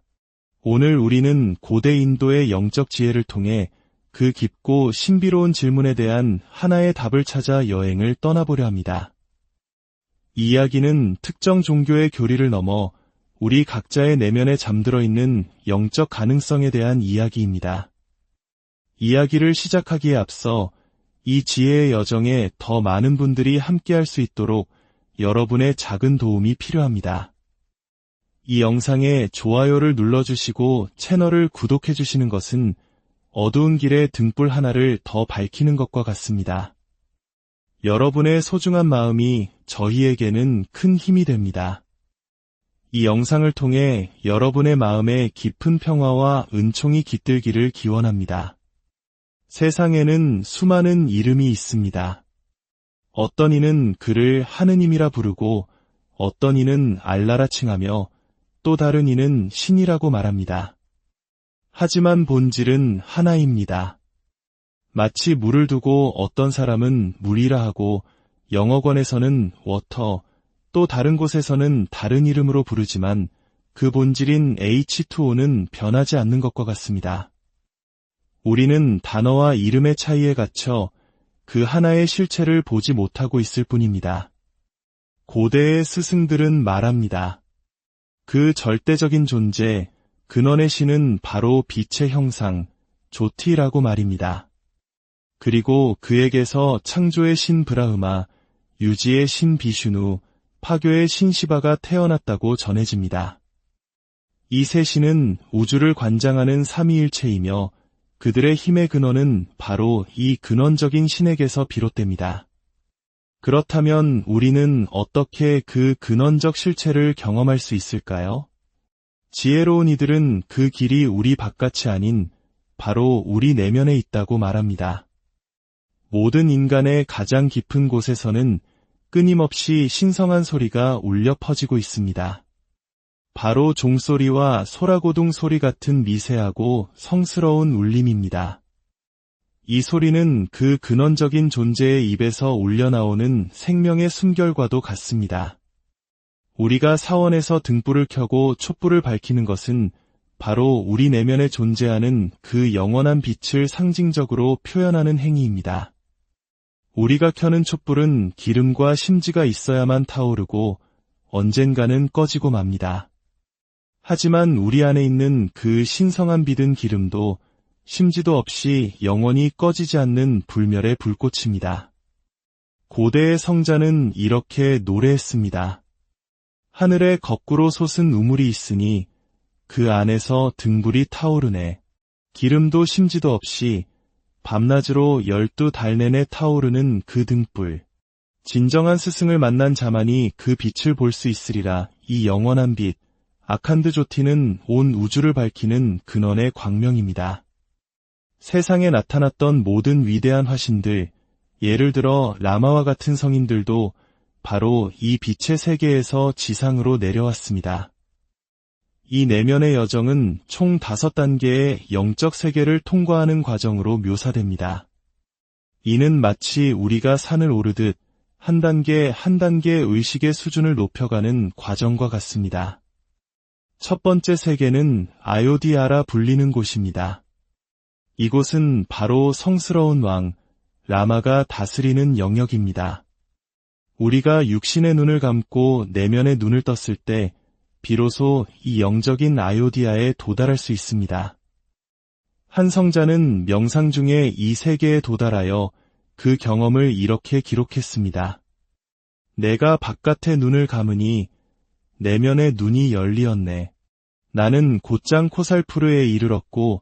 오늘 우리는 고대 인도의 영적 지혜를 통해 그 깊고 신비로운 질문에 대한 하나의 답을 찾아 여행을 떠나보려 합니다. 이 이야기는 특정 종교의 교리를 넘어 우리 각자의 내면에 잠들어 있는 영적 가능성에 대한 이야기입니다. 이야기를 시작하기에 앞서 이 지혜의 여정에 더 많은 분들이 함께할 수 있도록 여러분의 작은 도움이 필요합니다. 이 영상에 좋아요를 눌러주시고 채널을 구독해주시는 것은 어두운 길의 등불 하나를 더 밝히는 것과 같습니다. 여러분의 소중한 마음이 저희에게는 큰 힘이 됩니다. 이 영상을 통해 여러분의 마음에 깊은 평화와 은총이 깃들기를 기원합니다. 세상에는 수많은 이름이 있습니다. 어떤 이는 그를 하느님이라 부르고 어떤 이는 알라라 칭하며 또 다른 이는 신이라고 말합니다. 하지만 본질은 하나입니다. 마치 물을 두고 어떤 사람은 물이라 하고 영어권에서는 워터, 또 다른 곳에서는 다른 이름으로 부르지만 그 본질인 H2O는 변하지 않는 것과 같습니다. 우리는 단어와 이름의 차이에 갇혀 그 하나의 실체를 보지 못하고 있을 뿐입니다. 고대의 스승들은 말합니다. 그 절대적인 존재, 근원의 신은 바로 빛의 형상, 조티라고 말입니다. 그리고 그에게서 창조의 신 브라흐마, 유지의 신 비슈누, 파교의 신 시바가 태어났다고 전해집니다. 이 세 신은 우주를 관장하는 삼위일체이며 그들의 힘의 근원은 바로 이 근원적인 신에게서 비롯됩니다. 그렇다면 우리는 어떻게 그 근원적 실체를 경험할 수 있을까요? 지혜로운 이들은 그 길이 우리 바깥이 아닌 바로 우리 내면에 있다고 말합니다. 모든 인간의 가장 깊은 곳에서는 끊임없이 신성한 소리가 울려 퍼지고 있습니다. 바로 종소리와 소라고둥 소리 같은 미세하고 성스러운 울림입니다. 이 소리는 그 근원적인 존재의 입에서 울려나오는 생명의 숨결과도 같습니다. 우리가 사원에서 등불을 켜고 촛불을 밝히는 것은 바로 우리 내면에 존재하는 그 영원한 빛을 상징적으로 표현하는 행위입니다. 우리가 켜는 촛불은 기름과 심지가 있어야만 타오르고 언젠가는 꺼지고 맙니다. 하지만 우리 안에 있는 그 신성한 빛은 기름도 심지도 없이 영원히 꺼지지 않는 불멸의 불꽃입니다. 고대의 성자는 이렇게 노래했습니다. 하늘에 거꾸로 솟은 우물이 있으니 그 안에서 등불이 타오르네. 기름도 심지도 없이 밤낮으로 12달 내내 타오르는 그 등불. 진정한 스승을 만난 자만이 그 빛을 볼 수 있으리라. 이 영원한 빛, 아칸드 조티는 온 우주를 밝히는 근원의 광명입니다. 세상에 나타났던 모든 위대한 화신들, 예를 들어 라마와 같은 성인들도 바로 이 빛의 세계에서 지상으로 내려왔습니다. 이 내면의 여정은 총 5단계의 영적 세계를 통과하는 과정으로 묘사됩니다. 이는 마치 우리가 산을 오르듯 한 단계 한 단계 의식의 수준을 높여가는 과정과 같습니다. 첫 번째 세계는 아요디아라 불리는 곳입니다. 이곳은 바로 성스러운 왕, 라마가 다스리는 영역입니다. 우리가 육신의 눈을 감고 내면의 눈을 떴을 때 비로소 이 영적인 아요디아에 도달할 수 있습니다. 한 성자는 명상 중에 이 세계에 도달하여 그 경험을 이렇게 기록했습니다. 내가 바깥의 눈을 감으니 내면의 눈이 열리었네. 나는 곧장 코살푸르에 이르렀고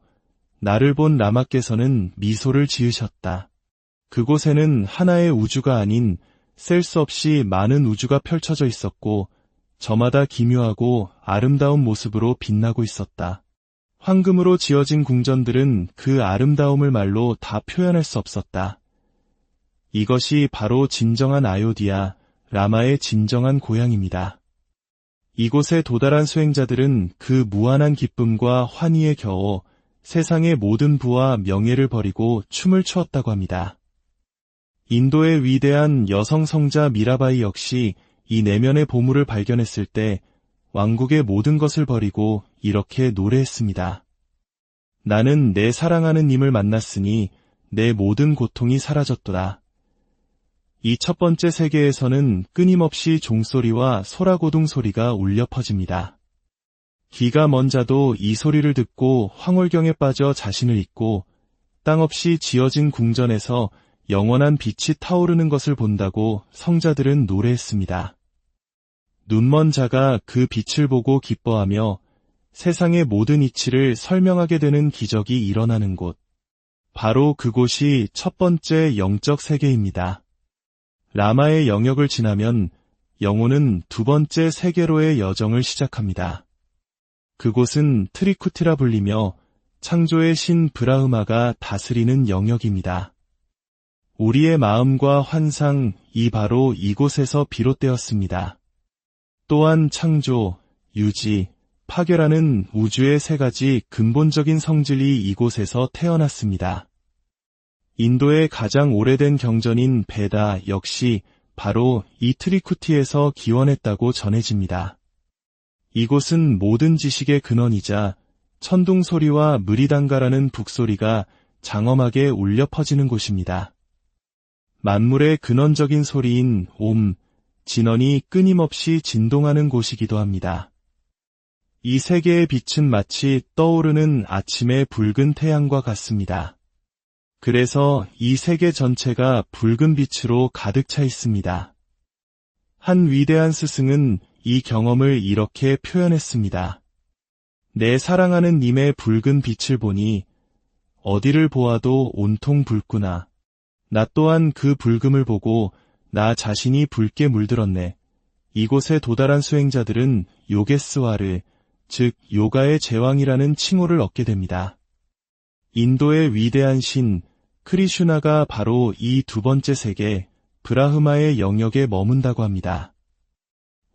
나를 본 라마께서는 미소를 지으셨다. 그곳에는 하나의 우주가 아닌 셀 수 없이 많은 우주가 펼쳐져 있었고 저마다 기묘하고 아름다운 모습으로 빛나고 있었다. 황금으로 지어진 궁전들은 그 아름다움을 말로 다 표현할 수 없었다. 이것이 바로 진정한 아요디아, 라마의 진정한 고향입니다. 이곳에 도달한 수행자들은 그 무한한 기쁨과 환희에 겨워 세상의 모든 부와 명예를 버리고 춤을 추었다고 합니다. 인도의 위대한 여성 성자 미라바이 역시 이 내면의 보물을 발견했을 때 왕국의 모든 것을 버리고 이렇게 노래했습니다. 나는 내 사랑하는 님을 만났으니 내 모든 고통이 사라졌도다. 이 첫 번째 세계에서는 끊임없이 종소리와 소라고둥 소리가 울려 퍼집니다. 기가 먼 자도 이 소리를 듣고 황홀경에 빠져 자신을 잊고 땅 없이 지어진 궁전에서 영원한 빛이 타오르는 것을 본다고 성자들은 노래했습니다. 눈먼 자가 그 빛을 보고 기뻐하며 세상의 모든 이치를 설명하게 되는 기적이 일어나는 곳. 바로 그곳이 첫 번째 영적 세계입니다. 라마의 영역을 지나면 영혼은 두 번째 세계로의 여정을 시작합니다. 그곳은 트리쿠티라 불리며 창조의 신 브라흐마가 다스리는 영역입니다. 우리의 마음과 환상, 바로 이곳에서 비롯되었습니다. 또한 창조, 유지, 파괴라는 우주의 세 가지 근본적인 성질이 이곳에서 태어났습니다. 인도의 가장 오래된 경전인 베다 역시 바로 이 트리쿠티에서 기원했다고 전해집니다. 이곳은 모든 지식의 근원이자 천둥 소리와 무리단가라는 북소리가 장엄하게 울려 퍼지는 곳입니다. 만물의 근원적인 소리인 옴, 진원이 끊임없이 진동하는 곳이기도 합니다. 이 세계의 빛은 마치 떠오르는 아침의 붉은 태양과 같습니다. 그래서 이 세계 전체가 붉은 빛으로 가득 차 있습니다. 한 위대한 스승은 이 경험을 이렇게 표현했습니다. 내 사랑하는 님의 붉은 빛을 보니 어디를 보아도 온통 붉구나. 나 또한 그 붉음을 보고 나 자신이 붉게 물들었네. 이곳에 도달한 수행자들은 요게스와르, 즉 요가의 제왕이라는 칭호를 얻게 됩니다. 인도의 위대한 신 크리슈나가 바로 이 두 번째 세계 브라흐마의 영역에 머문다고 합니다.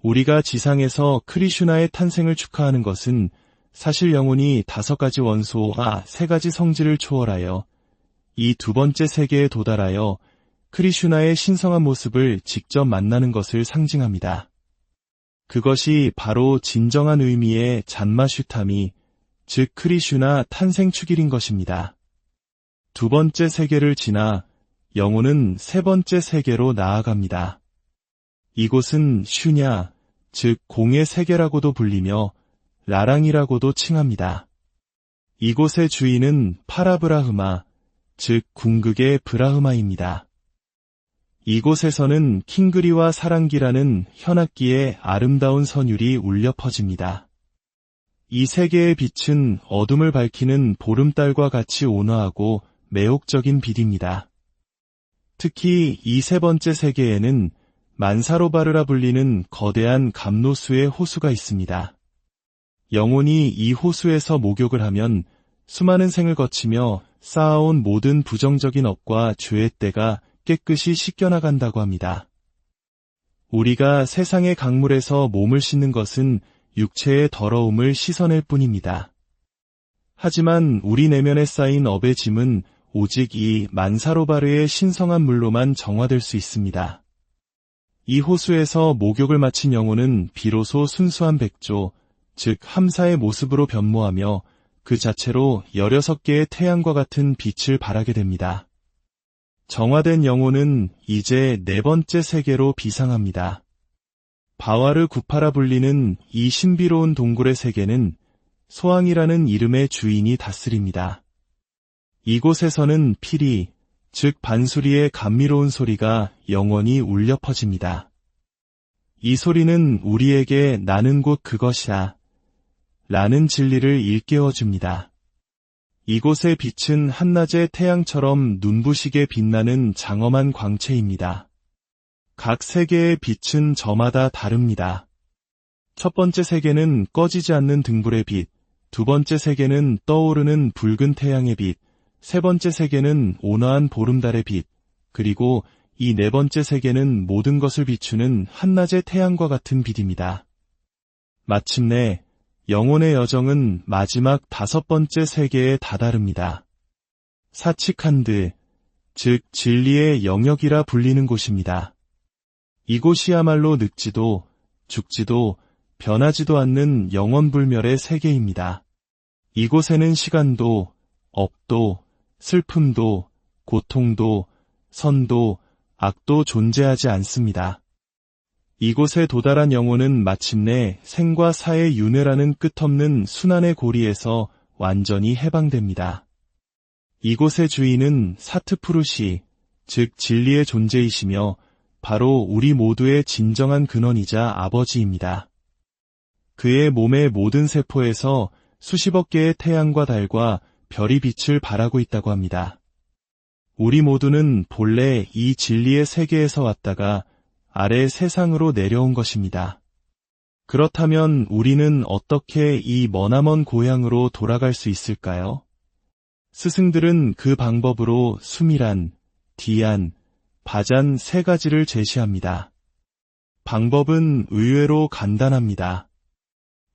우리가 지상에서 크리슈나의 탄생을 축하하는 것은 사실 영혼이 5가지 원소와 3가지 성질을 초월하여 이 두 번째 세계에 도달하여 크리슈나의 신성한 모습을 직접 만나는 것을 상징합니다. 그것이 바로 진정한 의미의 잔마슈타미, 즉 크리슈나 탄생 축일인 것입니다. 두 번째 세계를 지나 영혼은 세 번째 세계로 나아갑니다. 이곳은 슈냐, 즉 공의 세계라고도 불리며 라랑이라고도 칭합니다. 이곳의 주인은 파라브라흐마, 즉 궁극의 브라흐마입니다. 이곳에서는 킹그리와 사랑기라는 현악기의 아름다운 선율이 울려 퍼집니다. 이 세계의 빛은 어둠을 밝히는 보름달과 같이 온화하고 매혹적인 빛입니다. 특히 이 세 번째 세계에는 만사로바르라 불리는 거대한 감로수의 호수가 있습니다. 영혼이 이 호수에서 목욕을 하면 수많은 생을 거치며 쌓아온 모든 부정적인 업과 죄의 때가 깨끗이 씻겨나간다고 합니다. 우리가 세상의 강물에서 몸을 씻는 것은 육체의 더러움을 씻어낼 뿐입니다. 하지만 우리 내면에 쌓인 업의 짐은 오직 이 만사로바르의 신성한 물로만 정화될 수 있습니다. 이 호수에서 목욕을 마친 영혼은 비로소 순수한 백조, 즉 함사의 모습으로 변모하며 그 자체로 16개의 태양과 같은 빛을 발하게 됩니다. 정화된 영혼은 이제 네 번째 세계로 비상합니다. 바와르 구파라 불리는 이 신비로운 동굴의 세계는 소왕이라는 이름의 주인이 다스립니다. 이곳에서는 피리, 즉 반수리의 감미로운 소리가 영원히 울려 퍼집니다. 이 소리는 우리에게 나는 곧 그것이야 라는 진리를 일깨워줍니다. 이곳의 빛은 한낮의 태양처럼 눈부시게 빛나는 장엄한 광채입니다. 각 세계의 빛은 저마다 다릅니다. 첫 번째 세계는 꺼지지 않는 등불의 빛, 두 번째 세계는 떠오르는 붉은 태양의 빛, 세 번째 세계는 온화한 보름달의 빛, 그리고 이 네 번째 세계는 모든 것을 비추는 한낮의 태양과 같은 빛입니다. 마침내 영혼의 여정은 마지막 5번째 세계에 다다릅니다. 사치칸드, 즉 진리의 영역이라 불리는 곳입니다. 이곳이야말로 늙지도 죽지도 변하지도 않는 영원불멸의 세계입니다. 이곳에는 시간도, 업도, 슬픔도, 고통도, 선도, 악도 존재하지 않습니다. 이곳에 도달한 영혼은 마침내 생과 사의 윤회라는 끝없는 순환의 고리에서 완전히 해방됩니다. 이곳의 주인은 사트푸르시, 즉 진리의 존재이시며 바로 우리 모두의 진정한 근원이자 아버지입니다. 그의 몸의 모든 세포에서 수십억 개의 태양과 달과 별이 빛을 발하고 있다고 합니다. 우리 모두는 본래 이 진리의 세계에서 왔다가 아래 세상으로 내려온 것입니다. 그렇다면 우리는 어떻게 이 머나먼 고향으로 돌아갈 수 있을까요? 스승들은 그 방법으로 수미란, 디안, 바잔 세 가지를 제시합니다. 방법은 의외로 간단합니다.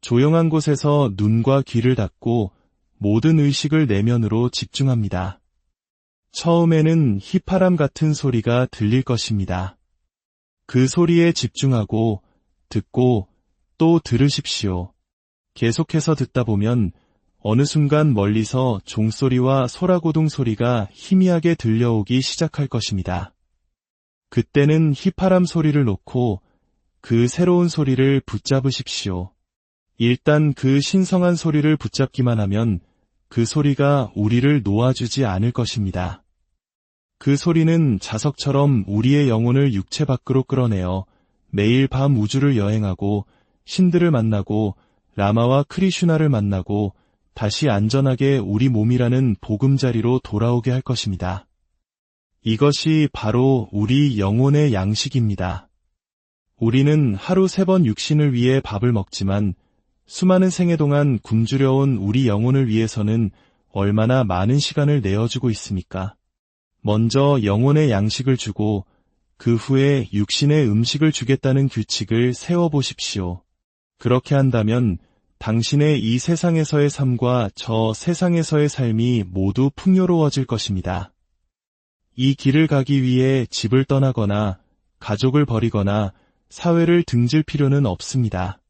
조용한 곳에서 눈과 귀를 닫고 모든 의식을 내면으로 집중합니다. 처음에는 휘파람 같은 소리가 들릴 것입니다. 그 소리에 집중하고 듣고 또 들으십시오. 계속해서 듣다 보면 어느 순간 멀리서 종소리와 소라고둥 소리가 희미하게 들려오기 시작할 것입니다. 그때는 휘파람 소리를 놓고 그 새로운 소리를 붙잡으십시오. 일단 그 신성한 소리를 붙잡기만 하면 그 소리가 우리를 놓아주지 않을 것입니다. 그 소리는 자석처럼 우리의 영혼을 육체 밖으로 끌어내어 매일 밤 우주를 여행하고 신들을 만나고 라마와 크리슈나를 만나고 다시 안전하게 우리 몸이라는 보금자리로 돌아오게 할 것입니다. 이것이 바로 우리 영혼의 양식입니다. 우리는 하루 3번 육신을 위해 밥을 먹지만 수많은 생애 동안 굶주려온 우리 영혼을 위해서는 얼마나 많은 시간을 내어주고 있습니까? 먼저 영혼의 양식을 주고 그 후에 육신의 음식을 주겠다는 규칙을 세워보십시오. 그렇게 한다면 당신의 이 세상에서의 삶과 저 세상에서의 삶이 모두 풍요로워질 것입니다. 이 길을 가기 위해 집을 떠나거나 가족을 버리거나 사회를 등질 필요는 없습니다.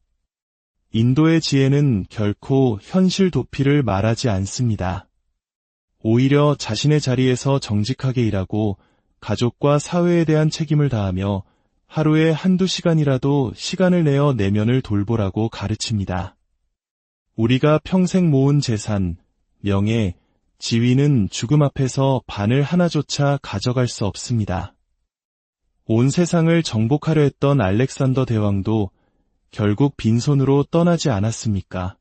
인도의 지혜는 결코 현실 도피를 말하지 않습니다. 오히려 자신의 자리에서 정직하게 일하고 가족과 사회에 대한 책임을 다하며 하루에 한두 시간이라도 시간을 내어 내면을 돌보라고 가르칩니다. 우리가 평생 모은 재산, 명예, 지위는 죽음 앞에서 바늘 하나조차 가져갈 수 없습니다. 온 세상을 정복하려 했던 알렉산더 대왕도 결국 빈손으로 떠나지 않았습니까?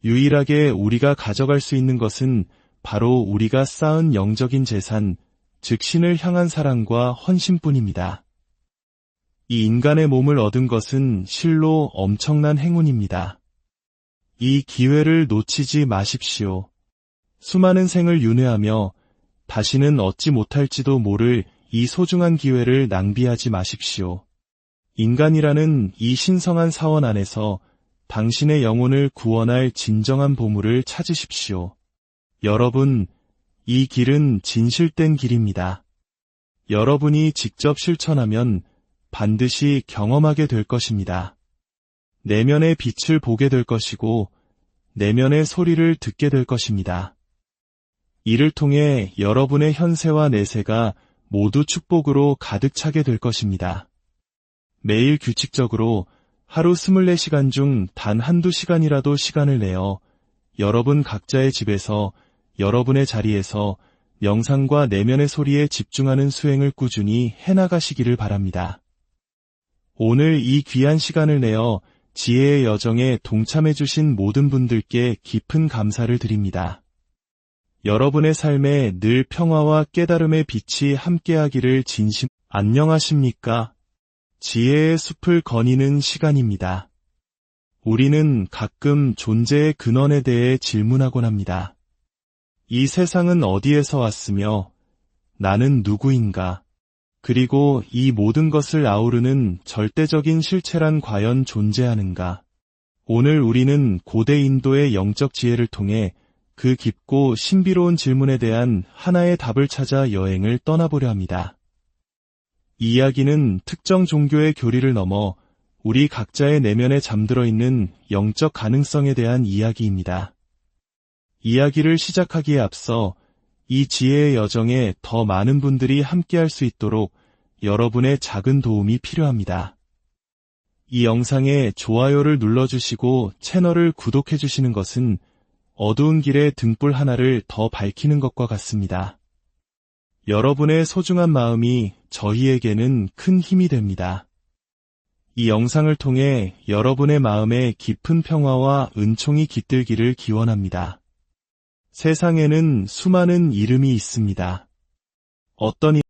유일하게 우리가 가져갈 수 있는 것은 바로 우리가 쌓은 영적인 재산, 즉 신을 향한 사랑과 헌신뿐입니다. 이 인간의 몸을 얻은 것은 실로 엄청난 행운입니다. 이 기회를 놓치지 마십시오. 수많은 생을 윤회하며 다시는 얻지 못할지도 모를 이 소중한 기회를 낭비하지 마십시오. 인간이라는 이 신성한 사원 안에서 당신의 영혼을 구원할 진정한 보물을 찾으십시오. 여러분, 이 길은 진실된 길입니다. 여러분이 직접 실천하면 반드시 경험하게 될 것입니다. 내면의 빛을 보게 될 것이고 내면의 소리를 듣게 될 것입니다. 이를 통해 여러분의 현세와 내세가 모두 축복으로 가득 차게 될 것입니다. 매일 규칙적으로 하루 24시간 중 단 한두 시간이라도 시간을 내어 여러분 각자의 집에서 여러분의 자리에서 명상과 내면의 소리에 집중하는 수행을 꾸준히 해나가시기를 바랍니다. 오늘 이 귀한 시간을 내어 지혜의 여정에 동참해주신 모든 분들께 깊은 감사를 드립니다. 여러분의 삶에 늘 평화와 깨달음의 빛이 함께하기를 안녕하십니까? 지혜의 숲을 거니는 시간입니다. 우리는 가끔 존재의 근원에 대해 질문하곤 합니다. 이 세상은 어디에서 왔으며 나는 누구인가? 그리고 이 모든 것을 아우르는 절대적인 실체란 과연 존재하는가? 오늘 우리는 고대 인도의 영적 지혜를 통해 그 깊고 신비로운 질문에 대한 하나의 답을 찾아 여행을 떠나보려 합니다. 이 이야기는 특정 종교의 교리를 넘어 우리 각자의 내면에 잠들어 있는 영적 가능성에 대한 이야기입니다. 이야기를 시작하기에 앞서 이 지혜의 여정에 더 많은 분들이 함께할 수 있도록 여러분의 작은 도움이 필요합니다. 이 영상에 좋아요를 눌러주시고 채널을 구독해주시는 것은 어두운 길에 등불 하나를 더 밝히는 것과 같습니다. 여러분의 소중한 마음이 저희에게는 큰 힘이 됩니다. 이 영상을 통해 여러분의 마음에 깊은 평화와 은총이 깃들기를 기원합니다. 세상에는 수많은 이름이 있습니다. 어떤